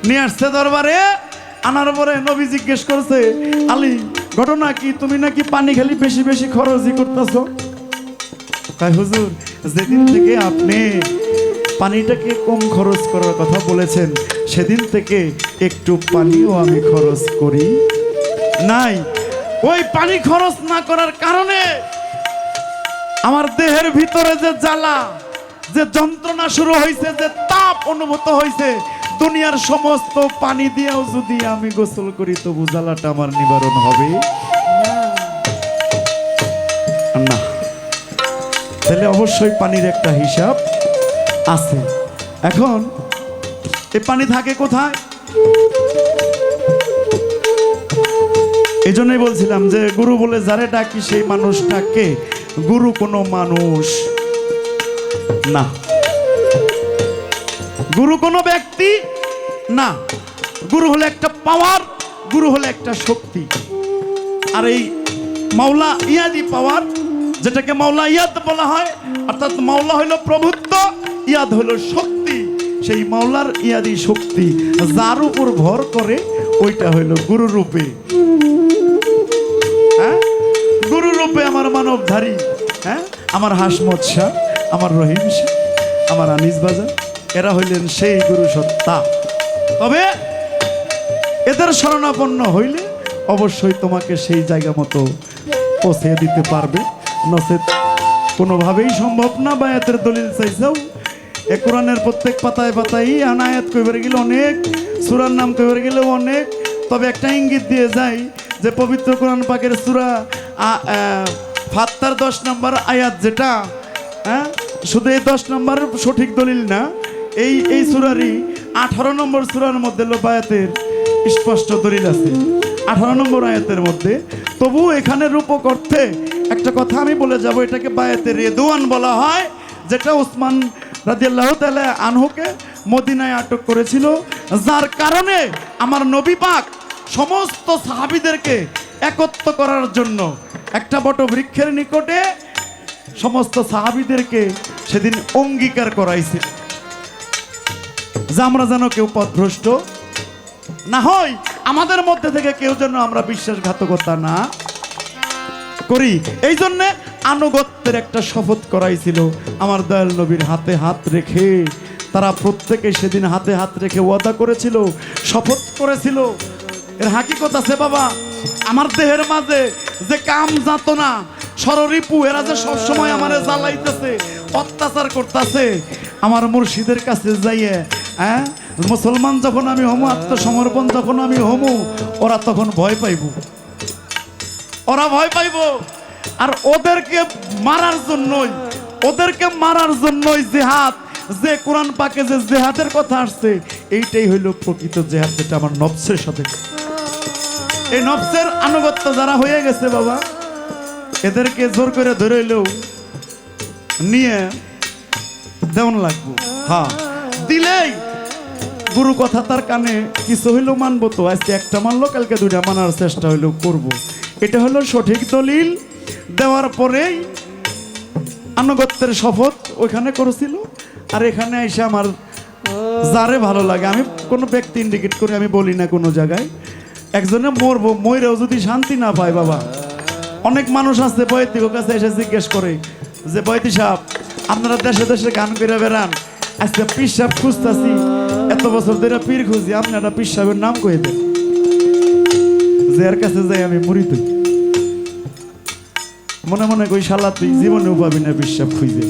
Speaker 1: নিয়ে আসছে দরবারে, আনার পরে নবী জিজ্ঞেস করছে, আলী ঘটনা কি, তুমি নাকি পানি খালি বেশি বেশি খরচই করতেছ? কয় হুজুর, যেদিন থেকে আপনি পানিটাকে কম খরচ করার কথা বলেছেন, সেদিন থেকে একটু পানিও আমি খরচ করি নাই। ওই পানি খরচ না করার কারণে আমার দেহের ভিতরে যে জ্বালা, যে যন্ত্রণা শুরু হয়েছে, যে তাপ অনুভূত হয়েছে, দুনিয়ার সমস্ত পানি দিয়েও যদি আমি গোসল করি, তবু জ্বালাটা আমার নিবারণ হবে না। তাহলে অবশ্যই পানির একটা হিসাব আছে। এখন এই পানি থাকে কোথায়? এই জন্যই বলছিলাম যে গুরু বলে যারে ডাকি সেই মানুষটাকে গুরু কোনো মানুষ না, গুরু কোনো ব্যক্তি না। গুরু হলো একটা পাওয়ার, গুরু হলো একটা শক্তি। আর এই মাওলা ইয়াদি পাওয়ার, যেটাকে মাওলা ইয়াদ বলা হয়, অর্থাৎ মাওলা হলো প্রভুত্ব, ইয়াদ হলো শক্তি। সেই মাওলার ইয়াদি শক্তি যার উপর ভর করে, ওইটা হলো গুরু রূপে। হ্যাঁ, গুরু রূপে আমার মানবধারী, হ্যাঁ, আমার হাসমত শাহ, আমার রহিম শাহ, আমার আনিস বাজার, এরা হইলেন সেই গুরু সত্তা। তবে এদের শরণাপন্ন হইলে অবশ্যই তোমাকে সেই জায়গা মতো পৌঁছে দিতে পারবে, নচেত কোনোভাবেই সম্ভব না। বায়াতের দলিল চাইছেও এ কোরআনের প্রত্যেক পাতায় পাতায় আনায়াত কইবার গেলে অনেক, সূরার নাম কইবার গেলেও অনেক। তবে একটা ইঙ্গিত দিয়ে যাই যে পবিত্র কোরআন পাকের সূরা ফাত্তার 10 নম্বর আয়াত যেটা, হ্যাঁ, শুধু এই 10 নম্বর সঠিক দলিল না, এই সূরারই 18 নম্বর সূরার মধ্যে বায়াতের স্পষ্ট দলিল আছে 18 নম্বর আয়াতের মধ্যে। তবু এখানে রূপক অর্থে একটা কথা আমি বলে যাব, এটাকে বায়াতে রেদওয়ান বলা হয়, যেটা উসমান রাদিয়াল্লাহু তাআলা আনহুকে মদিনায় আটক করেছিল, যার কারণে আমার নবী পাক সমস্ত সাহাবীদেরকে একত্র করার জন্য একটা বটবৃক্ষের নিকটে সমস্ত সাহাবীদেরকে সেদিন অঙ্গীকার করাইছিল যে আমরা যেন কেউ পথভ্রষ্ট না হই, আমাদের মধ্যে থেকে কেউ যেন আমরা বিশ্বাসঘাতকতা না করি। এই জন্যে আনুগত্যের একটা শপথ করাইছিল আমার দয়াল নবীর হাতে হাত রেখে। তারা প্রত্যেকে সেদিন হাতে হাত রেখে ওয়াদা করেছিল, শপথ করেছিল। এর হাকিকত আছে বাবা, আমার দেহের মাঝে যে কাম যাতনা সররিপু, এরা যে সবসময় আমারে জ্বালাইতেছে, অত্যাচার করতেছে, আমার মুর্শিদের কাছে যাইয়ে, হ্যাঁ, মুসলমান যখন আমি হমু, আত্মসমর্পণ যখন আমি হমু, ওরা তখন ভয় পাইব, ওরা ভয় পাইব। আর ওদেরকে মারার জন্যই জেহাদ, যে কোরআন পাকে যে জেহাদের কথা আসছে, এইটাই হইল প্রকৃত জেহাদ, যেটা আমার নফসের সাথে। এই নফসের আনুগত্য যারা হয়ে গেছে বাবা, এদেরকে জোর করে ধরে হইলেও নিয়ে দেওয়ান লাগবো। হ্যাঁ, দিলেই গুরু কথা তার কানে কিছু হইলেও মানবো। তো আজকে একটা মানলো, কালকে দুইটা মানার চেষ্টা হইলেও করব। এটা হলো সঠিক দলিল। দেওয়ার পরেই আনুগত্যের শপথ ওইখানে করেছিল। আর এখানে এসে আমার যারে ভালো লাগে, আমি কোনো ব্যক্তি ইন্ডিকেট করে আমি বলি না কোনো জায়গায়, একজনে মরবো, মরেও যদি শান্তি না পায় বাবা। অনেক মানুষ আছে বয়তির কাছে এসে জিজ্ঞেস করে যে বয়তি সাহেব, আপনারা দেশে দেশে গান করে বেড়ান, আজকে পীর সাহেব খুঁজতেছি, এত বছর ধরে পীর খুঁজি, আপনারা পীর সাহেবের নাম কয়ে দেন, যে এর কাছে যাই আমি মরি। তুই মনে মনে কই, শালা তুই জীবনেও পাবি না পীর সাহেব খুঁজে।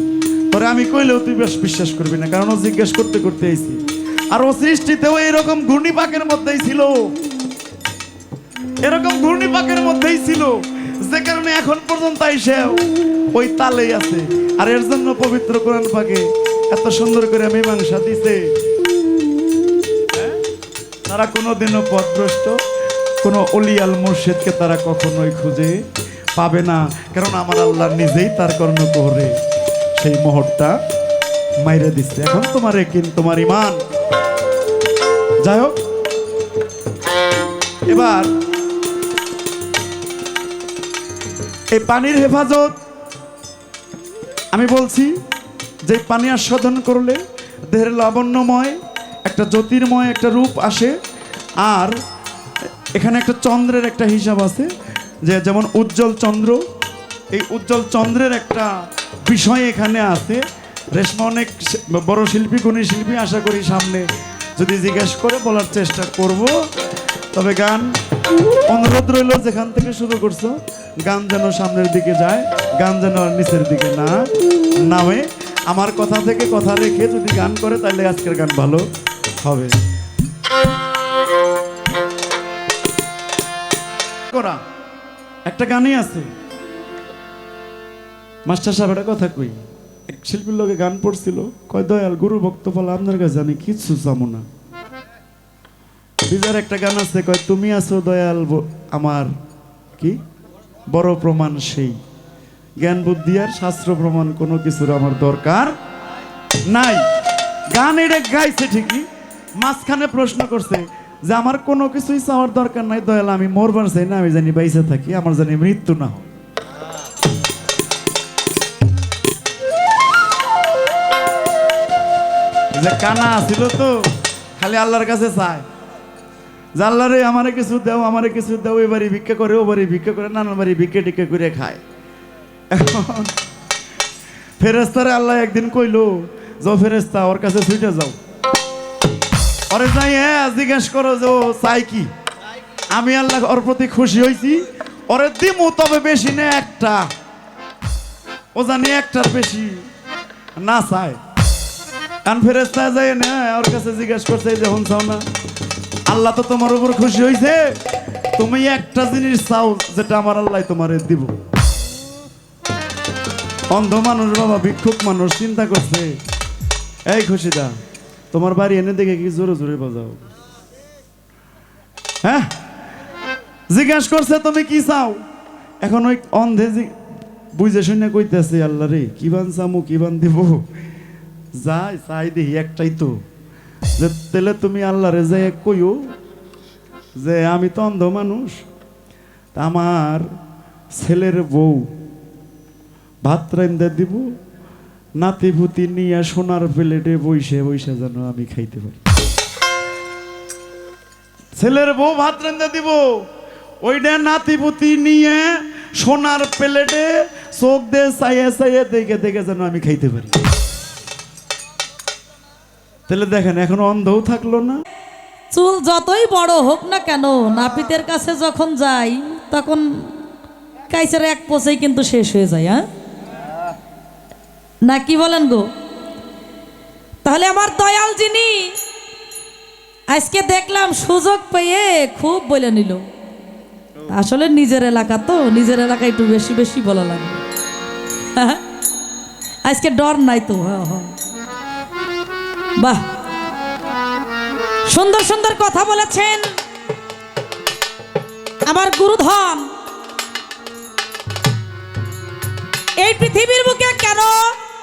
Speaker 1: পরে আমি কইলেও তুই বেশ বিশ্বাস করবি না, কারণ ও জিজ্ঞেস করতে করতে আইছি। আর ও সৃষ্টিতেও এরকম ঘূর্ণিপাকের মধ্যেই ছিল, এরকম ঘূর্ণিপাকের মধ্যেই ছিল, যে কারণে এখন পর্যন্ত এসে ওই তালেই আছে। আর এর জন্য পবিত্র কোরআন পাকে এত সুন্দর করে মীমাংসা দিছে। তারা কোনোদিনও পথভ্রষ্ট, কোনো অলিয়াল মুর্শিদকে তারা কখনোই খুঁজে পাবে না, কারণ আমার আল্লাহ নিজেই তার কর্ণকুহরে সেই মোহরটা মাইরে দিচ্ছে। এখন তোমার একিন, তোমার ইমান। যাই হোক, এবার এই পানির হেফাজত আমি বলছি যে পানি আস্বাদন করলে দেহের লাবণ্যময় একটা জ্যোতির্ময় একটা রূপ আসে। আর এখানে একটা চন্দ্রের একটা হিসাব আছে, যে যেমন উজ্জ্বল চন্দ্র, এই উজ্জ্বল চন্দ্রের একটা বিষয় এখানে আছে। রেশমা অনেক বড় শিল্পী, গুণী শিল্পী, আশা করি সামনে যদি জিজ্ঞেস করে বলার চেষ্টা করব। তবে গান অনুরোধ রইল, যেখান থেকে শুরু করছো গান যেন সামনের দিকে যায়, গান যেন আর নিচের দিকে না নামে। আমার কথা থেকে কথা রেখে যদি গান করে তাহলে আজকের গান ভালো হবে। করা একটা গানই আছে, মাস্টার সাহেব একটা কথা কই, এক শিল্পীর লোকে গান পড়ছিল, কয় দয়াল গুরু ভক্ত বলা আপনার কাছে আমি কিচ্ছু চামো না। বিজার একটা গান আছে, কয় তুমি আছো দয়াল আমার কি বড় প্রমাণ, সেই জ্ঞান বুদ্ধি আর শাস্ত্র প্রমাণ কোনো কিছুর আমার দরকার নাই। গান এটা গাইছে ঠিকই, মাঝখানে প্রশ্ন করছে যে আমার কোনো কিছুই চাওয়ার দরকার নাই দয়াল, আমি মরবার চাই না, আমি জানি বাইসে থাকি, আমার জানি মৃত্যু না হয়। যে কানা ছিল তো খালি আল্লাহর কাছে চায় যে আল্লাহ রে আমারে কিছু দাও, আমারে কিছু দাও, এ বাড়ি ভিক্ষা করে, ও বাড়ি ভিক্ষা করে, নানার বাড়ি ভিক্ষে টিক্ষে করে খায়। এখন ফেরেশতারে আল্লাহ একদিন কইলো যে ফেরেস্তা ওর কাছে ছুটে যাও, ওরে যাই হ্যাঁ জিজ্ঞেস করো যে ও চাই কি। আমি আল্লাহ ওর প্রতি খুশি হয়েছি, ওরে দিমু তবে বেশি না একটা, ও জানি একটার বেশি না চায়। কান ফেরেস্তা যায় না ওর কাছে জিজ্ঞেস করছে যে হন চাও না, আল্লাহ তো তোমার উপর খুশি হয়েছে, তুমি একটা জিনিস চাও যেটা আমার আল্লাহ তোমারে দিব। অন্ধ মানুষ বাবা, ভিক্ষুক মানুষ চিন্তা করছে, এই খুশিদা তোমার বাড়ি এনে দেখে কি জোরে জোরে বাজাও। হ্যাঁ জিজ্ঞাসা করছে তুমি কি চাও, এখন ওই অন্ধে বুঝে শুনে কইতেছে আল্লাহ রে কি বান চামু কি বান দিব, যাই চাই দেখি একটাই তো, যে তেলে তুমি আল্লাহ রে যাই কইও যে আমি তো অন্ধ মানুষ, তা আমার ছেলের বউ ভাত রাইন্দা দিব, নাতি পুতি নিয়ে সোনার প্লেটে বইসে বইসে যেন আমি খাইতে পারি। ছেলের বউ ভাত রাইন্দা দিব, ওইটা নাতি পুতি নিয়ে সোনার প্লেটে চোখ দিয়ে চাইয়ে চাইয়ে দেখে দেখে যেন আমি খাইতে পারি। তাহলে দেখেন এখন অন্ধও থাকলো না।
Speaker 2: চুল যতই বড় হোক না কেন, নাপিতের কাছে যখন যাই তখন কাইসার এক পোষেই কিন্তু শেষ হয়ে যায়। হ্যাঁ না কি বলেন গো? তাহলে আমার দয়াল যিনি আজকে দেখলাম সুযোগ পেয়ে খুব বলে নিল, আসলে নিজের এলাকা তো, নিজের এলাকায় একটু বেশি বেশি বলা লাগে। আজকে ডর নাই তো। হ্যাঁ হ্যাঁ বাহ, সুন্দর সুন্দর কথা বলেছেন আমার গুরুধন। এই পৃথিবীর বুকে কেন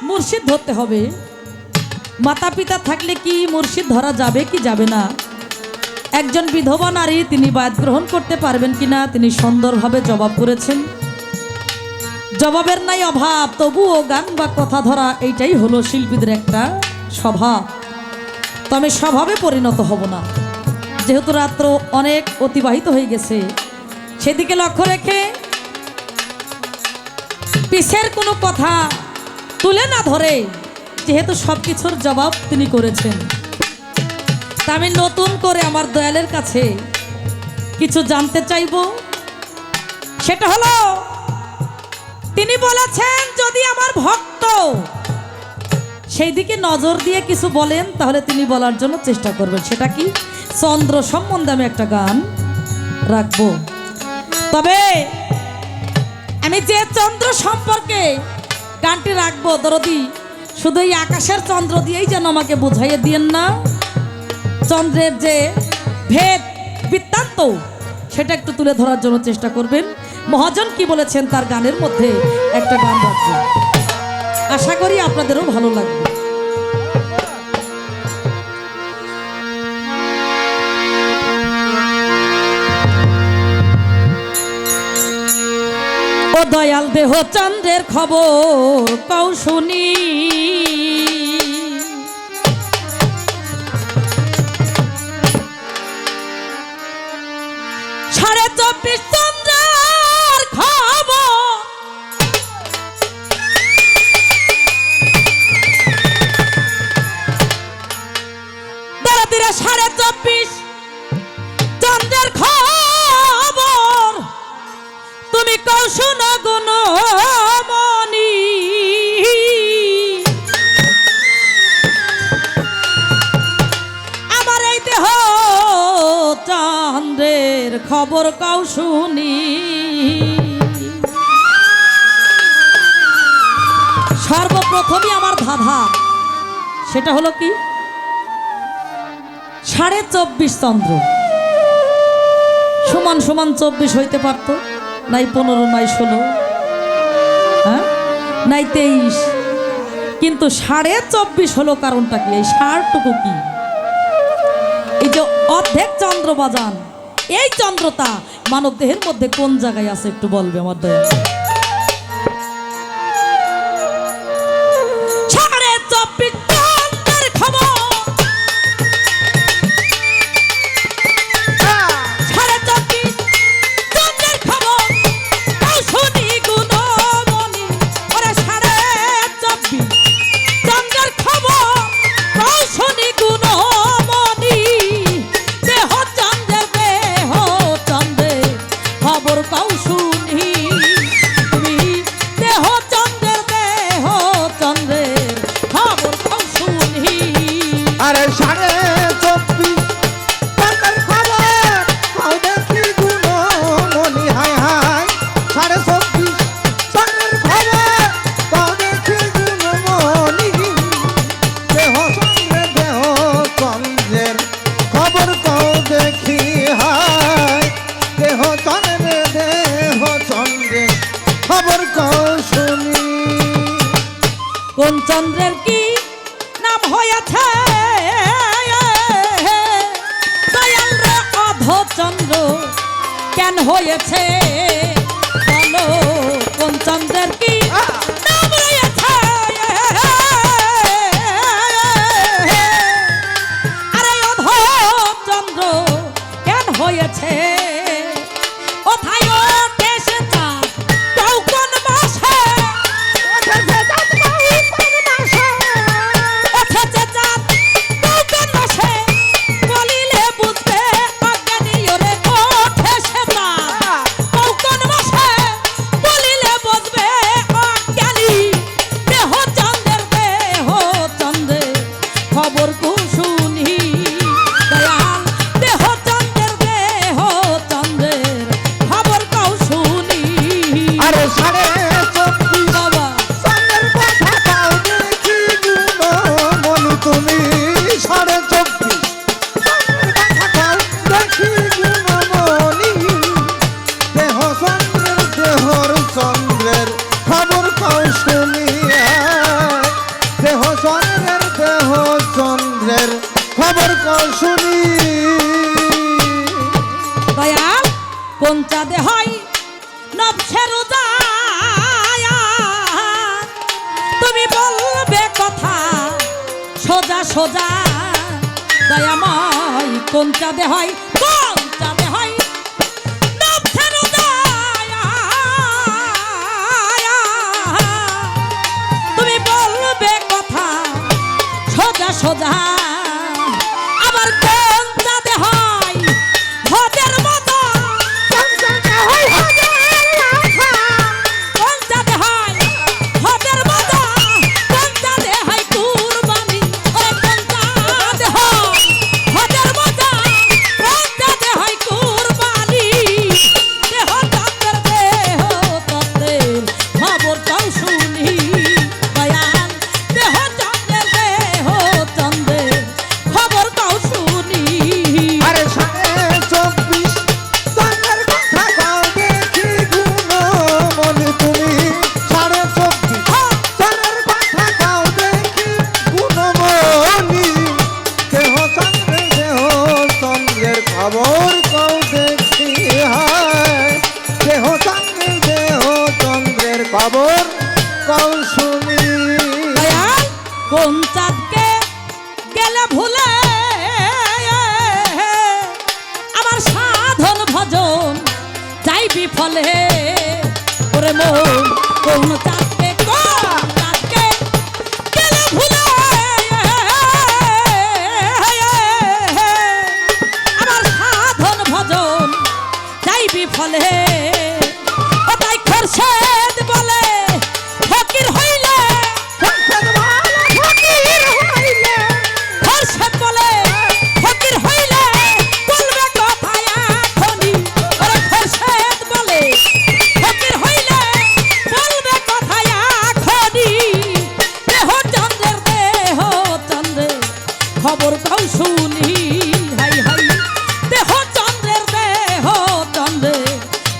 Speaker 2: মুর্শিদ ধরতে হবে? মাতা পিতা থাকলে কি মুর্শিদ ধরা যাবে কি যাবে না? একজন বিধবা নারী তিনি বায়াত গ্রহণ করতে পারবেন কিনা তিনি সুন্দরভাবে জবাব করেছেন। জবাবের নাই অভাব, তবুও গান বা কথা ধরা এইটাই হলো শিল্পীদের একটা স্বভাব। তো আমি স্বভাবে পরিণত হব না, যেহেতু রাত্র অনেক অতিবাহিত হয়ে গেছে, সেদিকে লক্ষ্য রেখে পিছের কোনো কথা তুলে না ধরে, যেহেতু সব কিছুর জবাব তিনি করেছেন, তা আমি নতুন করে আমার দয়ালের কাছে কিছু জানতে চাইব। সেটা হলো তিনি বলেছেন যদি আমার ভক্ত সেই দিকে নজর দিয়ে কিছু বলেন তাহলে তিনি বলার জন্য চেষ্টা করবেন। সেটা কি? চন্দ্র সম্বন্ধে আমি একটা গান রাখবো। তবে আমি যে চন্দ্র সম্পর্কে গানটি রাখবো দরদি, শুধু এই আকাশের চন্দ্র দিয়েই যেন আমাকে বুঝাইয়ে দিয়েন না, চন্দ্রের যে ভেদ বৃত্তান্ত সেটা একটু তুলে ধরার জন্য চেষ্টা করবেন। মহাজন কি বলেছেন তার গানের মধ্যে একটা গান রাখবো, আশা করি আপনাদেরও ভালো লাগবে। ও দয়াল দেহ চন্দ্রের খবর কও শুনি, সাড়ে 24 চন্দ্রের খবর দাঁড়াতিরা, 24.5 চন্দ্রের খবর তুমি কও শোনো গুণমণি। আমার এই দেহ চন্দ্রের খবর কও শুনি। সর্বপ্রথমই আমার ধাঁধা, সেটা হলো কি 24.5 চন্দ্র সমান সমান 24 হইতে পারত, নাই 15, নাই 16, হ্যাঁ নাই 23, কিন্তু 24.5 হলো কারণটা কি? এই 60টুকু কি? এই যে অর্ধেক চন্দ্র বাজান, এই চন্দ্রটা মানব দেহের মধ্যে কোন জায়গায় আছে একটু বলবে আমার দয়া? 24.5 চন্দ্রের খবর, 24.5 চন্দ্রের খবর তাও শুনি গুণমণি। ওরে 24.5 চন্দ্রের খবর
Speaker 3: চন্দ্রের দেহ চন্দ্রের খবর কও শুনি
Speaker 2: কোন চন্দ্রের কি নাম হয়েছে দয়াল রে অধ চন্দ্র কেন হয়েছে বলো কোন চন্দ্রের কি নাম হয়েছে আরে অধ চন্দ্র কেন হয়েছে কোথায় ওঠে সে চাঁদ কও কোন মাসে উঠেছে চাঁদ কৌকন মাসে বলিলে বুঝবে অজ্ঞানী ওরে ওঠে সে চাঁদ কৌকন মাসে বলিলে বুঝবে অজ্ঞানী দেহ চন্দ্রের খবর কুশুনি দয়াল দেহ চন্দ্রের খবর কৌশুনি
Speaker 3: আরে সাড়ে 24
Speaker 2: বাবা
Speaker 3: চন্দ্রের কথা কও দেখি গুনো মনি তুমি সাড়ে 24 চন্দ্রের কথা কও দেখি গুনো মনি দেহ চন্দ্রের খবর কও শুনি দেহ চন্দ্রের খবর কও শুনি
Speaker 2: দয়াল কোন চাঁদে হয় নবছের উদয় তুমি বলবে কথা সোজা সোজা দয়াময় কোন চাঁদে হয় নবছের উদয় তুমি বলবে কথা সোজা সোজা আবার কোন চাঁদে হয় হজের মতো কোন চাঁদে হয় হজের মতো কোন চাঁদে হয় কুরবানি ও কোন চাঁদে হয় হজের মতো কোন চাঁদে হয় কুরবানি দেহ চন্দ্রের খবর কও শুনি দয়াল দেহ চন্দ্রের খবর কও শুনি
Speaker 3: আরে সাড়ে 24 চন্দ্রের কথা কও দেখি গুনো মনি তুমি সাড়ে 24 চন্দ্রের কথা কও দেখি গুনো মনি দেহ চন্দ্রের খবর কও দেখি হায় দেহ চন্দ্রের খবর কও শুনি
Speaker 2: দয়াল কোন চাঁদকে গেলে ভুলে আমার সাধন ভজন যাই বিফলে ওরে মন কোন চাঁদকে গেলে ভুলে আমার সাধন ভজন যাই বিফলে ও তাই খরশেদ বলে ফকির হইলে খরশেদ বলে ফকির হইলে বলবে কথা এখনি ওরে খরশেদ বলে ফকির হইলে বলবে কথা এখনি দেহ চন্দ্রের খবর কও শুনি হাই হাই দেহ চন্দ্রের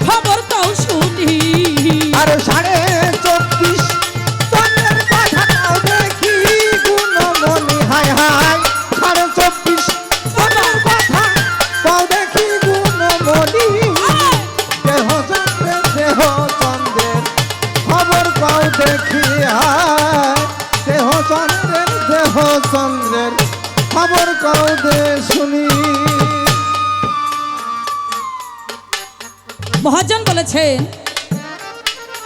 Speaker 2: খবর কও শুনি
Speaker 3: আরে সাড়ে 24 চন্দ্রের কথা কও দেখি গুনো মনি হায় হায় সাড়ে 24 চন্দ্রের কথা কও দেখি গুনো মনি দেহ চন্দ্রের খবর কও দেখি হায় দেহ চন্দ্রের খবর কও দে শুনি
Speaker 2: মহাজন বলেছেন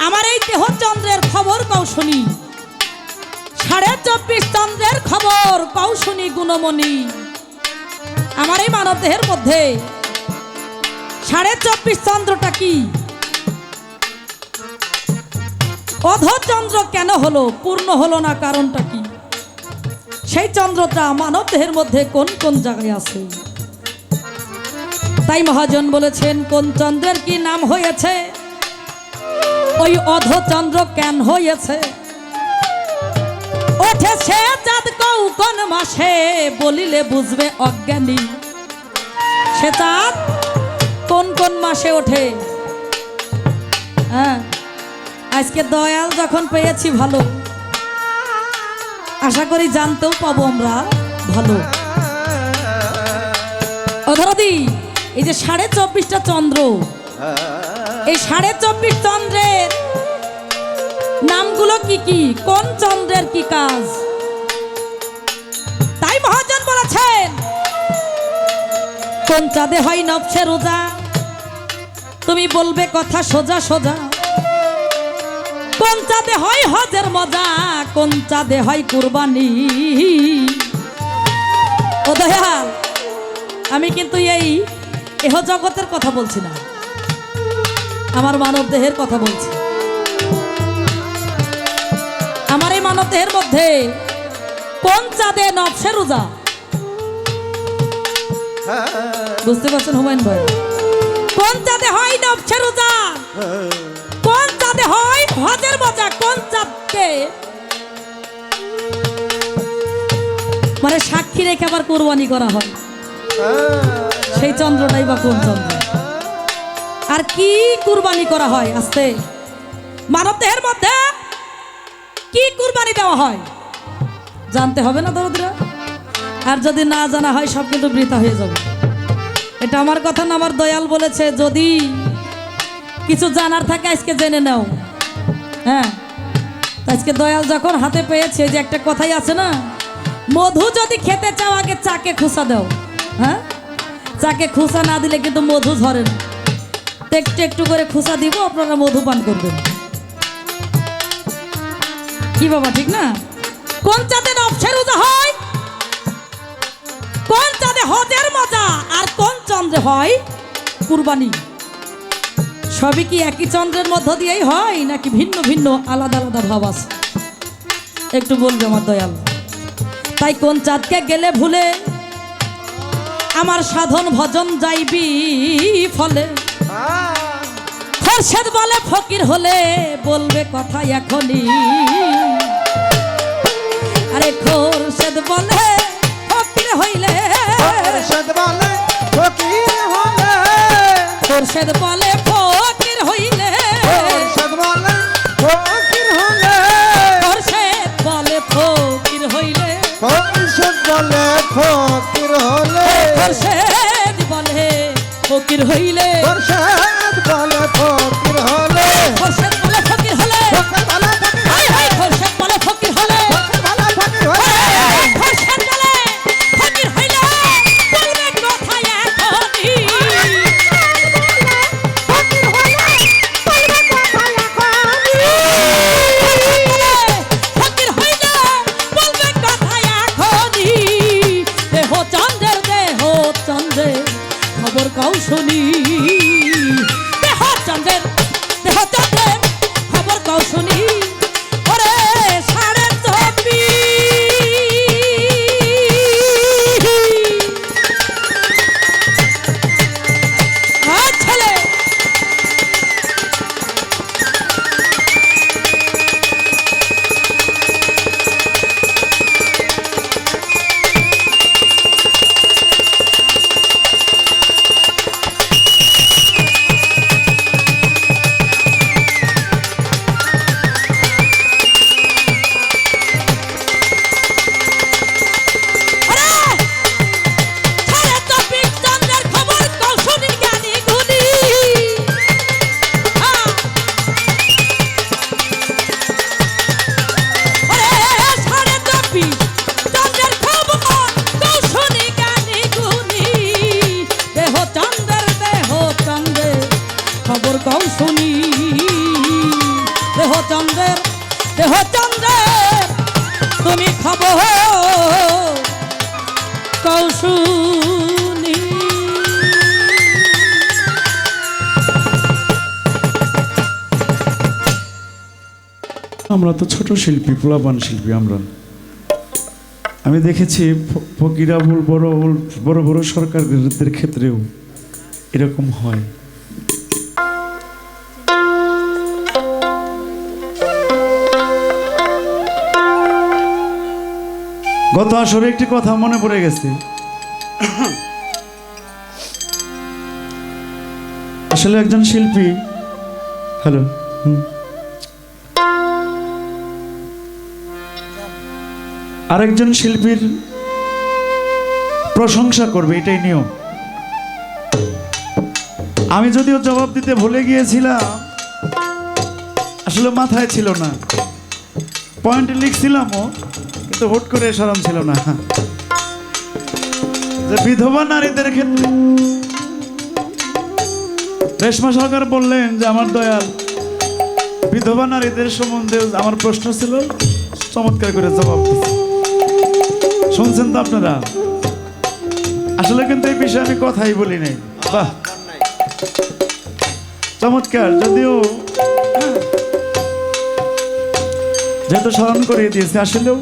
Speaker 2: আমার এই দেহ চন্দ্রের খবর কও শুনি 24.5 চন্দ্রের খবর কও শুনি গুণমণি আমার এই মানব দেহের মধ্যে 24.5 চন্দ্রটা কি অধ চন্দ্র কেন হলো পূর্ণ হলো না কারণটা কি সেই চন্দ্রটা মানব দেহের মধ্যে কোন কোন জায়গায় আছে তাই মহাজন বলেছেন কোন চন্দ্রের কি নাম হয়েছে ওই অধ চন্দ্র কেন হয়েছে ওঠেছে চাঁদ কোন মাসে বলিলে বুঝবে অজ্ঞানী সে চাঁদ কোন কোন মাসে ওঠে। হ্যাঁ, আজকে দয়াল যখন পেয়েছি ভালো, আশা করি জানতেও পাবো আমরা ভালো। অধরদি, এই যে 24.5টা চন্দ্র, এই 24.5 চন্দ্রের নামগুলো কি কি, কোন চন্দ্রের কি কাজ? তাই মহাজন বলেছেন, কোন চাঁদে হয় নবসে রোজা, তুমি বলবে কথা সোজা সোজা। কোন চাঁদে হয় হজের মজা, কোন চাঁদে হয় কুরবানি। ও দয়াল, আমি কিন্তু এই এহ জগতের কথা বলছি না, আমার মানব দেহের কথা বলছি। আমার এই মানব দেহের মধ্যে কোন চাঁদে নবসে রোজা, বুঝতে পারছেন হুমায়ুন ভাই? কোন চাঁদে হয় নবসে রোজা, কোন চাঁদে হয় হজের মজা, কোন চাঁদকে মানে সাক্ষী রেখে আবার কোরবানি করা হয়, সেই চন্দ্রটাই বা কোন চন্দ্র? আর কি কুরবানি করা হয়? আস্তে, মানব দেহের মধ্যে কি কুরবানি দেওয়া হয় জানতে হবে না দরদরা। আর যদি না জানা হয় সব কিন্তু বৃথা হয়ে যাবে। এটা আমার কথা না, আমার দয়াল বলেছে, যদি কিছু জানার থাকে আজকে জেনে নাও। হ্যাঁ, আজকে দয়াল যখন হাতে পেয়েছে, যে একটা কথাই আছে না, মধু যদি খেতে চাও আগে চাকে খুসা দাও। হ্যাঁ, চাকে খুসা না দিলে কিন্তু মধু ঝরে না। একটু একটু করে খুসা দিব, আপনারা মধু পান করবেন। কি বাবা, ঠিক না? কোন চাঁদে নবসে রোজা হয়, কোন চাঁদে হজের মজা, আর কোন চন্দ্রে হয় কুরবানি। সবই কি একই চন্দ্রের মধ্য দিয়েই হয়, নাকি ভিন্ন ভিন্ন আলাদা আলাদা ভাব আছে? একটু বলবে আমার দয়াল। তাই কোন চাঁদকে গেলে ভুলে আমার সাধন ভজন যাইবি ফলে। খোরশেদ বলে ফকির হলে বলবে কথা এখনই। আরে খোরশেদ বলে ফকির হইলে,
Speaker 3: খোরশেদ বলে ফকির হলে,
Speaker 2: খোরশেদ বলে ফকির হইলে,
Speaker 3: খোরশেদ বলে ফকির হলে,
Speaker 2: খোরশেদ বলে ফকির হইলে,
Speaker 3: খোরশেদ বলে ফকির হলে,
Speaker 2: খোরশেদ বলে ফকির হইলে,
Speaker 3: খোরশেদ বলে ফকির হলে,
Speaker 2: খোরশেদ বলে ফকির হলে,
Speaker 3: ফকির বলে ফকির
Speaker 2: হাই হাই খোরশেদ বলে ফকির হলে,
Speaker 3: ফকির বলে ফকির হলে,
Speaker 2: খোরশেদ বলে ফকির হইলে বলবে কথা এখনই।
Speaker 3: ফকির হলে বলবে কথা এখনই।
Speaker 2: ফকির হইলে বলবে কথা এখনই। দেহ চন্দ্রের খবর কাউ শুনি। দেহ চন্দ্রের খবর কাউ শুনি। ওরে 24 ছেলে খবর কও শুনি। দেহ চন্দ্রের তুমি খবর কও শুনি।
Speaker 1: আমরা তো ছোট শিল্পী, পোলাপান শিল্পী। আমি দেখেছি ফকিরা বড় বড় সরকারদের ক্ষেত্রেও এরকম হয়। গত আসরে একটি কথা মনে পড়ে গেছে। আসলে একজন শিল্পী, হ্যালো, আরেকজন শিল্পীর প্রশংসা করবে, এটাই নিয়ম। আমি যদিও জবাব দিতে ভুলে গিয়েছিলাম, আসলে মাথায় ছিল না, পয়েন্ট লিখছিলামও, কিন্তু হুট করে স্মরণ ছিল না যে বিধবা নারীদের ক্ষেত্রে রেশমা সরকার বললেন যে আমার দয়াল বিধবা নারীদের সম্বন্ধে আমার প্রশ্ন ছিল, চমৎকার করে জবাব দিচ্ছে। শুনছেন তো আপনারা? আসলে কিন্তু এই বিষয়ে আমি কথাই বলি নাই। বাহ, চমৎকার। যদিও যেহেতু স্মরণ করিয়ে দিয়েছে, আসলেও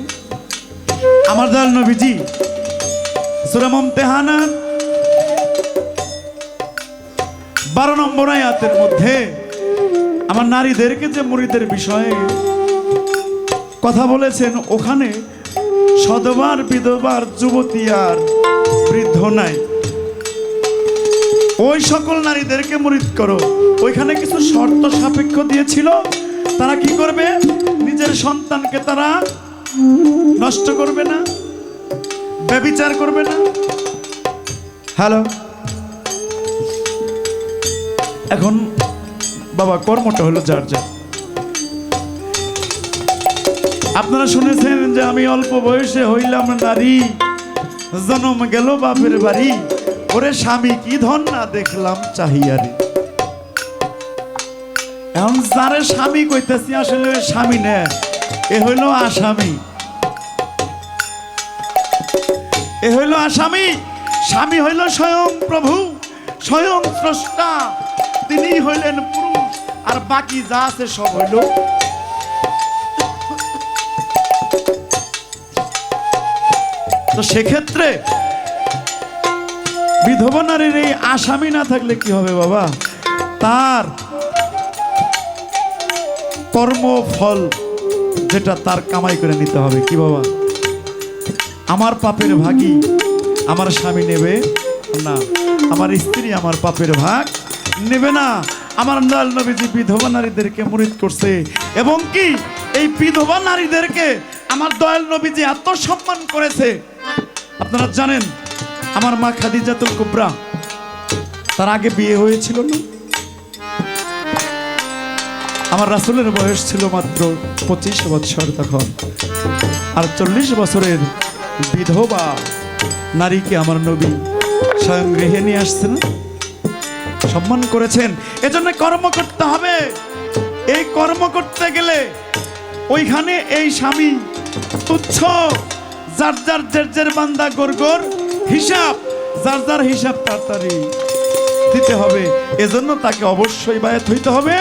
Speaker 1: আমার দয়াল নবীজি সূরা মুমতাহানার 12 নম্বর আয়াতের মধ্যে আমার নারীদেরকে যে মুরিদের বিষয়ে কথা বলেছেন, ওখানে সধবার, বিধবার, যুবতী আর বৃদ্ধ নাই। ওই সকল নারীদেরকে মুরিদ করো। ওইখানে কিছু শর্ত সাপেক্ষ দিয়েছিল, তারা কি করবে? নিজের সন্তানকে তারা নষ্ট করবে না, ব্যভিচার করবে না। হ্যালো, এখন বাবা কর্মটা হলো যার যার। আপনারা শুনেছেন যে আমি অল্প বয়সে হইলাম নারী, জন্ম গেল বাপের বাড়ি, ওরে স্বামী কি ধন না দেখলাম চাহিয়ারি। এখন যারে স্বামী কইতেছি, আসলে স্বামী না, এ হইল আসামি, এ হইল আসামি। স্বামী হইল স্বয়ং প্রভু, স্বয়ং স্রষ্টা, তিনি হইলেন পুরুষ, আর বাকি যা আছে সব হইল। তো সেক্ষেত্রে বিধবা নারীর এই আসামি না থাকলে কি হবে বাবা? তার কর্মফল যেটা তার কামাই করে নিতে হবে। কি বাবা? আমার পাপের ভাগই আমার স্বামী নেবে না, আমার স্ত্রী আমার পাপের ভাগ নেবে না। আমার দয়াল নবীজি বিধবা নারীদেরকে মুরিদ করছে, এবং কি এই বিধবা নারীদেরকে আমার দয়াল নবীজি এত সম্মান করেছে। আপনারা জানেন আমার মা খাদিজাতুল কুবরা, তার আগে বিয়ে হয়েছিল না। আমার রাসূলের বয়স ছিল মাত্র 25 বছর তখন, আর 40 বছরের বিধবা নারীকে আমার নবী স্বয়ং গৃহে নিয়ে আসছেন, সম্মান করেছেন। এজন্য কর্ম করতে হবে। এই কর্ম করতে গেলে ওইখানে এই স্বামী তুচ্ছ, যার যার জের বান্দা গরগর হিসাব, যার যার হিসাব তাড়াতাড়ি দিতে হবে। এজন্য তাকে অবশ্যই বায়াত হইতে হবে।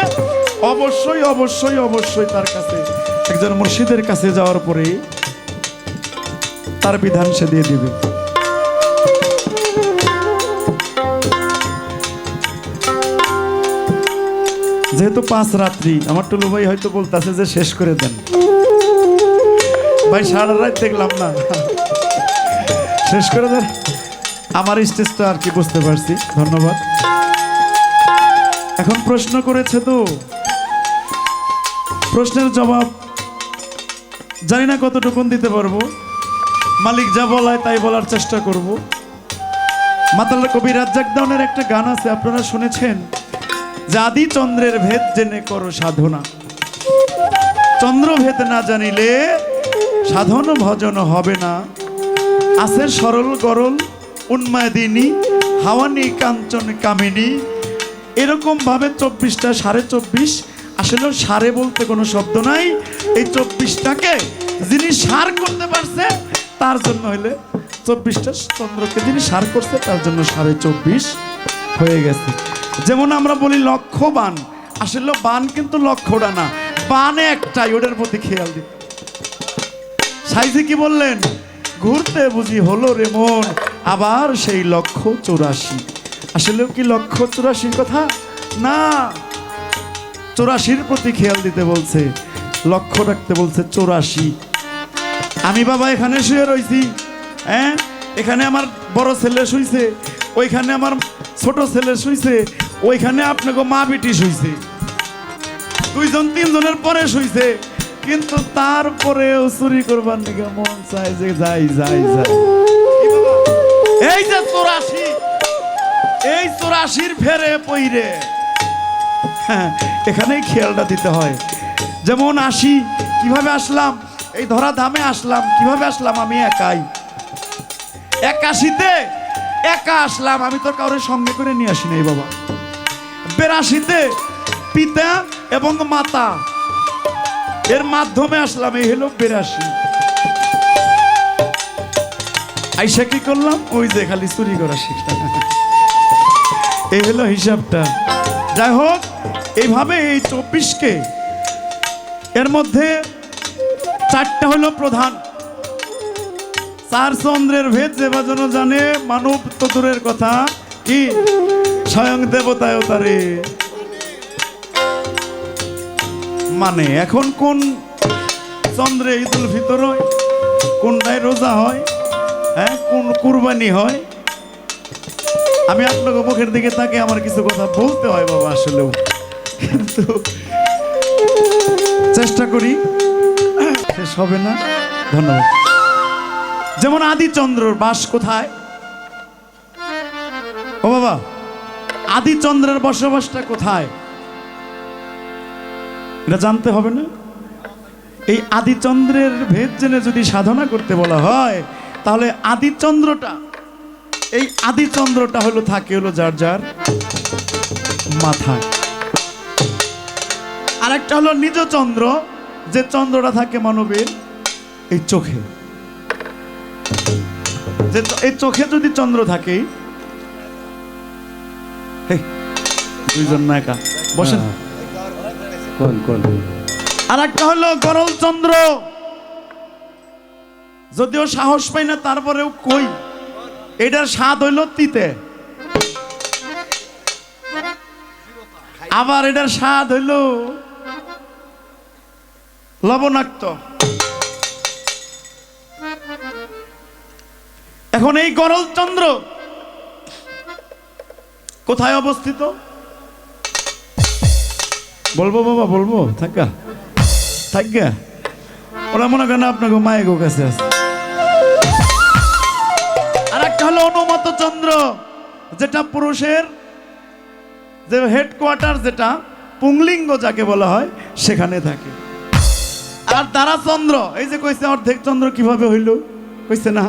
Speaker 1: অবশ্যই অবশ্যই অবশ্যই তার কাছে, একজন মুর্শিদের কাছে যাওয়ার পরে তার বিধান সে দিয়ে দিবে। যেহেতু 5 রাত্রি, আমার টুলু ভাই হয়তো বলতেছে যে শেষ করে দেন ভাই, সারা রাত দেখলাম না, শেষ করে দেন। আমার স্টেজটা আর কি বুঝতে পারছি, ধন্যবাদ। এখন প্রশ্ন করেছে, তো প্রশ্নের জবাব জানি না কতটুকুন দিতে পারবো। মালিক যা বলায় তাই বলার চেষ্টা করব। মাতাল কবি রাজ্জাক দেওয়ানের একটা গান আছে, আপনারা শুনেছেন যে আদি চন্দ্রের ভেদ জেনে করো সাধনা, চন্দ্রভেদ না জানিলে সাধন ভজন হবে না। আছে সরল গরল উন্মাদিনী হাওয়ানি কাঞ্চন কামিনী। এরকম ভাবে 24টা 24.5, আসলে সারে বলতে কোনো শব্দ নাই। এই 24টাকে যিনি সার করতে পারছে তার জন্য হইলে 24টা চন্দ্রকে যিনি সার করছে তার জন্য 24.5 হয়ে গেছে। যেমন আমরা বলি লক্ষ্যবান, আসলে বান কিন্তু লক্ষ্যটা না, বান একটাই, ওটার প্রতি খেয়াল দিন। সাইজি কি বললেন? ঘুরতে বুঝি হলো রে মন, আবার সেই লক্ষ্য 84। আসলেও কি লক্ষ্য 84 কথা না, 84-র প্রতি খেয়াল দিতে বলছে, লক্ষ্য রাখতে বলছে 84। আমি বাবা এখানে শুয়ে রয়েছি, হ্যাঁ, এখানে আমার বড় ছেলে শুইছে, ওইখানে আমার ছোট ছেলে শুইছে, ওইখানে আপনাকে মা বেটি শুইছে, দুইজন তিনজনের পরে শুইছে, কিন্তু তারপরেও চুরি করবার নাকি মন চায় যে যাই যাই যাই। এই যে 84, এই 84 ফেরে পইরে, হ্যাঁ, এখানেই খেয়ালটা দিতে হয়। যেমন আসি, কিভাবে আসলাম, এই ধরা ধামে আসলাম, কিভাবে আসলাম, আমি একাই, 81-তে একা আসলাম, আমি তো কারোর সঙ্গে করে নিয়ে আসি নাই বাবা। 82-তে পিতা এবং মাতা এর মাধ্যমে আসলাম, এই হলো 82। আইসা কি করলাম, ওই যে খালি চুরি করা শিখলাম, এই হলো হিসাবটা। যাই হোক, এইভাবে এই 24কে এর মধ্যে 4টা হলো প্রধান। 4 চন্দ্রের ভেদ যে বাজনো জানে, মানব তো দূরের কথা, কি স্বয়ং দেবতায়ও তারে মানে। এখন কোন চন্দ্রে ঈদুল ফিতর হয়, কোনটায় রোজা হয়, হ্যাঁ, কোন কুরবানি হয়, আমি আপনাকে মুখের দিকে তাকে আমার কিছু কথা বলতে হয় বাবা, আসলেও কিন্তু চেষ্টা করি, শেষ হবে না। ধন্যবাদ। যেমন আদিচন্দ্রর বাস কোথায়, ও বাবা, আদিচন্দ্রের বসবাসটা কোথায় এটা জানতে হবে না? এই আদিচন্দ্রের ভেদ জেনে যদি সাধনা করতে বলা হয়, তাহলে আদিচন্দ্রটা, এই আদিচন্দ্রটা হলো থাকে হলো যার যার মাথায়। আরেকটা হলো নিজ চন্দ্র, যে চন্দ্রটা থাকে মানবের এই চোখে। যে এই চোখে যদি চন্দ্র থাকে, দুইজন না একা বসেন। আর একটা হলো গরল চন্দ্র, যদিও সাহস পাই না তারপরেও কই, এটার স্বাদ হইল তিতে, আবার এটার স্বাদ হইল লবণাক্ত। এখন এই গরল চন্দ্র কোথায় অবস্থিত বলবো বাবা, বলবো থাকা থাকা, ওরা মনে করেন আপনাকে মায়ের কাছে আছে। আর একটা হলো অনুমত চন্দ্র, যেটা পুরুষের যে হেডকোয়ার্টার, যেটা পুংলিঙ্গ যাকে বলা হয়, সেখানে থাকে। আর দ্বারা চন্দ্র, এই যে কইছে অর্ধেক চন্দ্র কিভাবে হইল, কইছে না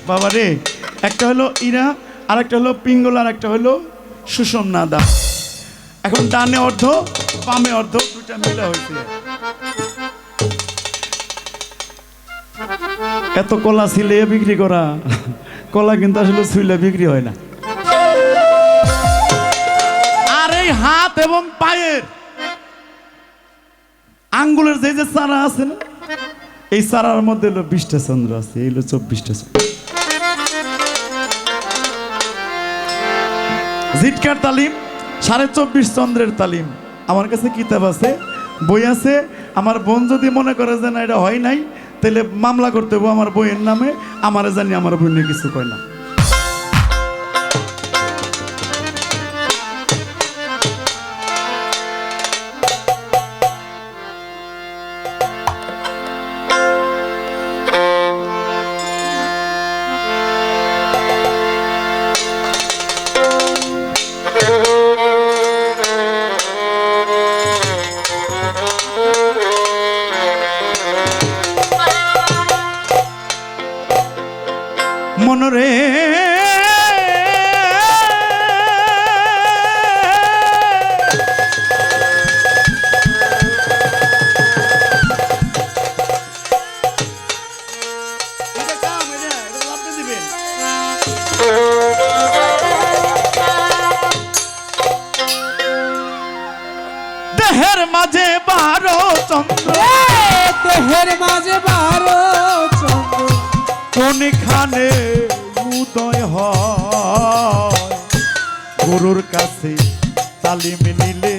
Speaker 1: বাবা রে, একটা হলো ইরা, আর একটা হলো পিঙ্গল, আর একটা হলো সুষমনাদা। এখন ডানে অর্ধ, বামে অর্ধ, দুইটা মিলে হয়েছে। এত কলা ছিলে বিক্রি করা, কলা কিন্তু আসলে ছুইলে বিক্রি হয় না। আর এই হাত এবং পায়ের আঙ্গুলের যে যে চারা আছে না, এই চারার মধ্যে হলো 20টা চন্দ্র আছে, এই হলো 24টা চন্দ্র। জিটকার তালিম 24.5 চন্দ্রের তালিম। আমার কাছে কিতাব আছে, বই আছে। আমার বোন যদি মনে করে যে না এটা হয় নাই, তাহলে মামলা করতে হবে আমার বইয়ের নামে, আমারে জানি আমার বোনের কিছু কয় না। মনরে দেহের মাঝে 12 চন্দ্র,
Speaker 3: দেহের মাঝে 12 চন্দ্র,
Speaker 1: কোনখানে উদয় হয়, গুরুর কাছে তালিম নিলে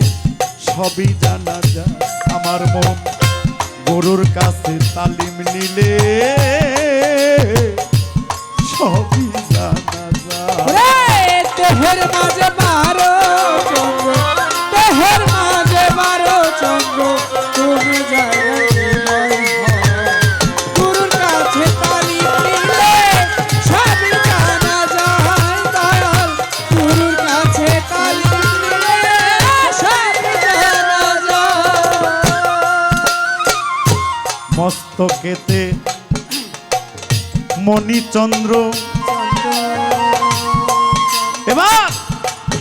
Speaker 1: সবই জানা যায়। আমার মন গুরুর কাছে তালিম নিলে সবই জানা যায়।
Speaker 3: দেহের মাঝে 12 চন্দ্র, দেহের মাঝে 12 চন্দ্র, কোন জায়গায় হৃদয় হয়। গুরুর কাছে তালিম নিলে সবই জানা যায় দয়াল, গুরুর কাছে তালিম নিলে সবই জানা যায়।
Speaker 1: মস্তকেতে মণিচন্দ্র, এবার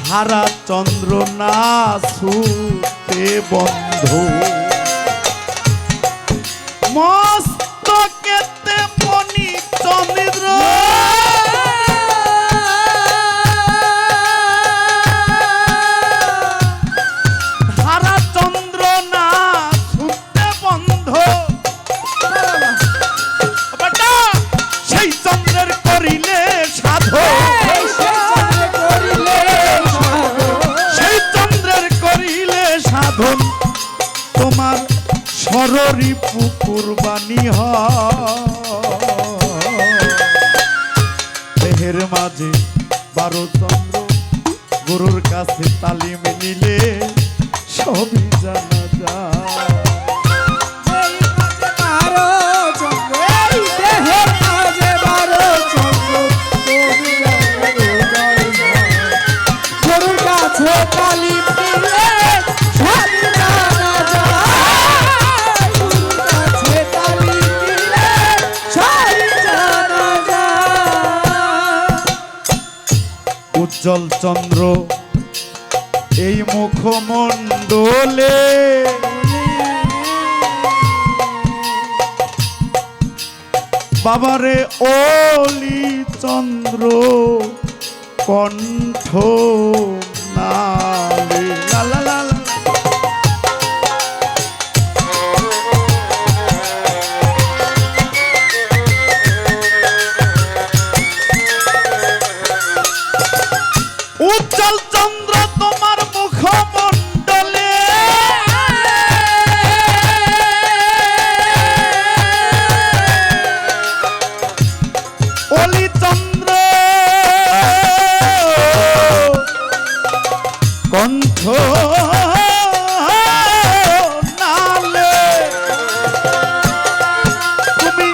Speaker 1: হারা চন্দ্র না ছুতে বন্ধ, মস্তকেতে মণিচন্দ্র, হারা চন্দ্র না ছুতে বন্ধ, বেটা সেই চন্দ্রের করিলে সাধো, সেই চন্দ্রের করিলে সাধন, তোমার সররি পুকুর বাণী দেহের মাঝে 12 চন্দ্র, গুরুর কাছে তালিম নিলে সবই জানা যায়।
Speaker 3: তালিম নিলে সবই জানা যায়, গুরুর কাছে তালিম নিলে সবই জানা যায়।
Speaker 1: উজ্জ্বল চন্দ্র এই মুখমণ্ডলে, বাবারে ওলি চন্দ্র কণ্ঠ নালে, লা লা লা লা। উজ্জ্বল চন্দ্র তোমার মুখমণ্ডলে, অলি চন্দ্র কণ্ঠ নালে, তুমি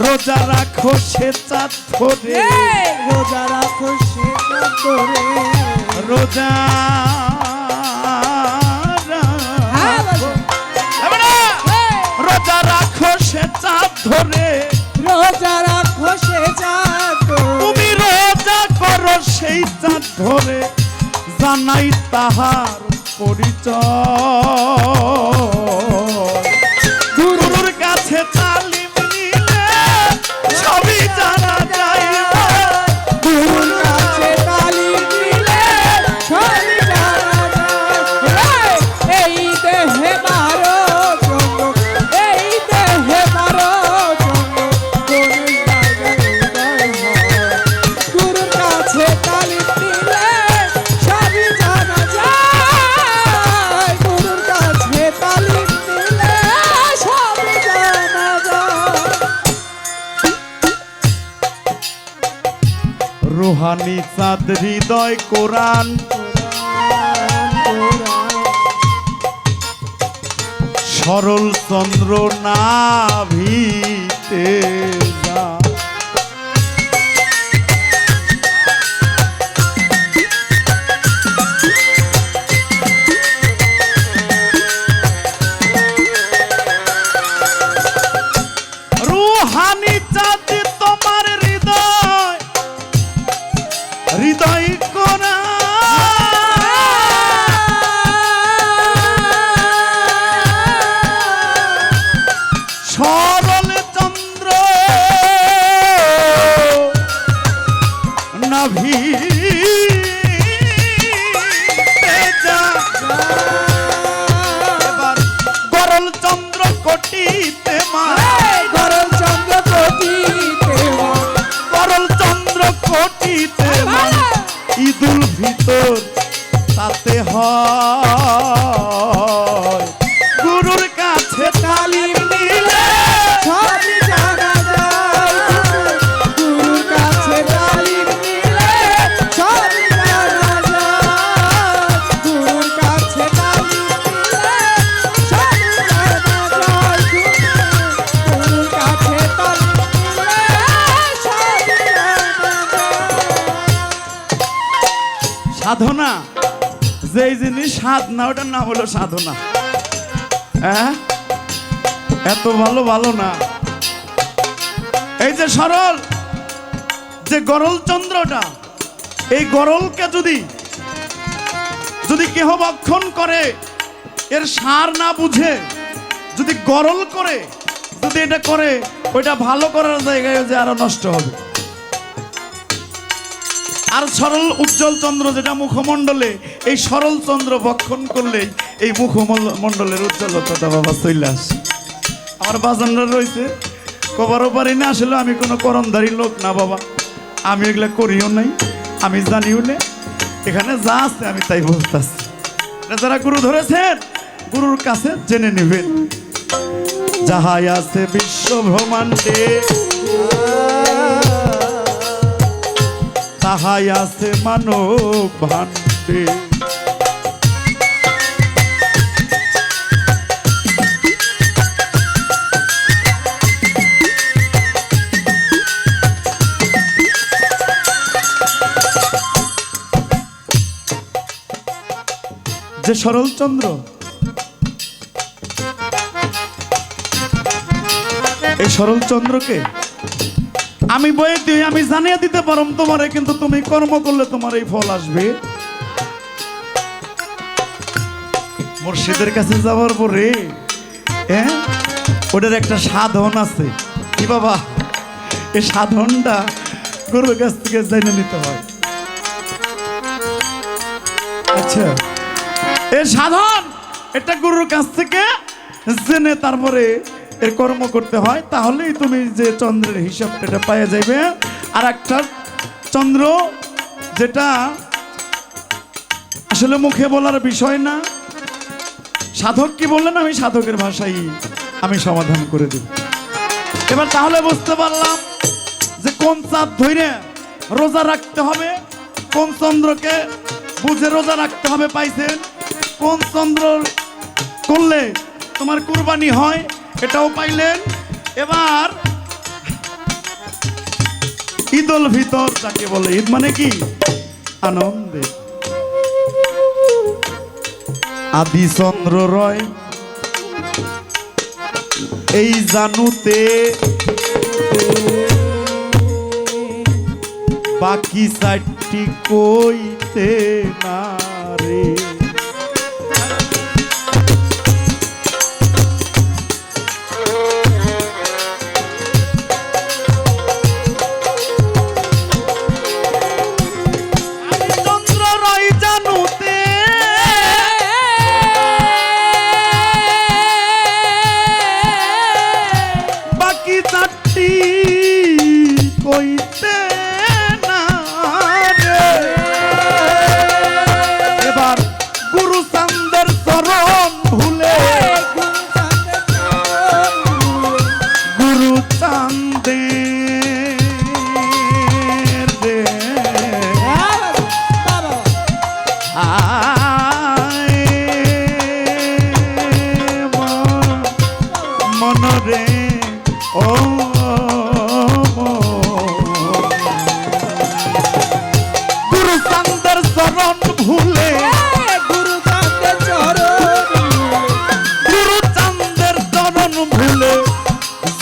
Speaker 1: রোজা রাখো সে চাঁদ ধরে,
Speaker 3: রোজা রাখো সে চাঁদ ধরে,
Speaker 1: রোজা রোজা রাখো সে চাঁদ ধরে,
Speaker 3: রোজা রাখো সে চাঁদ ধরে,
Speaker 1: তুমি রোজা করো সেই চাঁদ ধরে, জানাই তাহার পরিচয়। গুরুর কাছে তালিম নিলে সবই জানা যায়,
Speaker 3: গুরুর কাছে তালিম নিলে সবই জানা যায়। এই দেহে 12 চন্দ্র, এই দেহে 12 চন্দ্র, কোন জায়গায় হৃদয় হয়। গুরুর কাছে তালিম নিলে সবই জানা যায়, গুরুর কাছে তালিম নিলে সবই জানা যায়।
Speaker 1: রুহানি চাঁদ হৃদয় কোরআন, সরল চন্দ্র নাভিতে যা, রুহানি চাঁদ তোমার হৃদয়, হৃদয় কোরআন, সরল চন্দ্র যেই জিনিস সাধনা ওটার নাম হলো সাধনা। হ্যাঁ, এত ভালো ভালো না। এই যে সরল যে গরল চন্দ্রটা, এই গরলকে যদি কেহ ভক্ষণ করে, এর সার না বুঝে যদি গরল করে, যদি এটা করে, ওইটা ভালো করার জায়গায় যে আরো নষ্ট হবে। আর সরল উজ্জ্বল চন্দ্র যেটা মুখমণ্ডলে, এই সরল চন্দ্র ভক্ষণ করলেই এই মুখমণ্ডলের উজ্জ্বলতাটা বাবা চলে আসে। আমার বাজানরা রয়েছে, কবারও পারি না। আসলে আমি কোনো করমধারী লোক না বাবা, আমি এগুলা করিও নাই, আমি জানিও না। এখানে যা আছে আমি তাই বলতেছি। যারা গুরু ধরেছেন, গুরুর কাছে জেনে নেবেন। যাহাই আছে বিশ্ব ব্রহ্মাণ্ডে, তাহাই আছে মানব ভাণ্ডে। যে সরল চন্দ্র, এই সরল চন্দ্রকে আমি বয়ে দিই, আমি জানিয়ে দিতে পারম তোমারে, কিন্তু তুমি কর্ম করলে তোমার এই ফল আসবে। মুর্শিদের কাছে যাওয়ার পরে ওটার একটা সাধন আছে। কি বাবা, এই সাধনটা গুরুর কাছ থেকে জেনে নিতে হয়। আচ্ছা, এই সাধন এটা গুরুর কাছ থেকে জেনে তারপরে এর কর্ম করতে হয়, তাহলেই তুমি যে চন্দ্রের হিসাব এটা পাওয়া যাবে। আর একটা চন্দ্র যেটা আসলে মুখে বলার বিষয় না, সাধক কি বললেন আমি সাধকের ভাষাই আমি সমাধান করে দেব। এবার তাহলে বুঝতে পারলাম যে কোন চাঁদ ধরে রোজা রাখতে হবে, কোন চন্দ্রকে বুঝে রোজা রাখতে হবে পাইছেন, কোন চন্দ্র করলে তোমার কুরবানি হয় এটাও পাইলেন। এবার ঈদুল ফিতর যাকে বলে, ঈদ মানে কি আনন্দে, আদি চন্দ্র রয় এই জানুতে, বাকি চারটি কইতে না রে।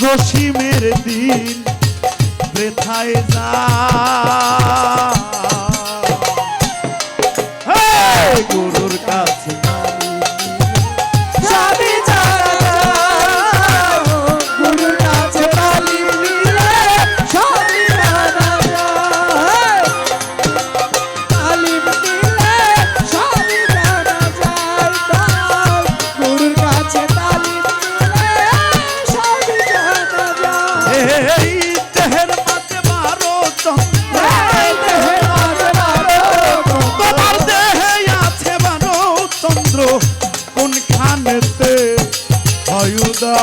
Speaker 1: জসিমের দিন বৃথায় যায়, গুরুর কাছে কোনখানেতে হয়ুদা।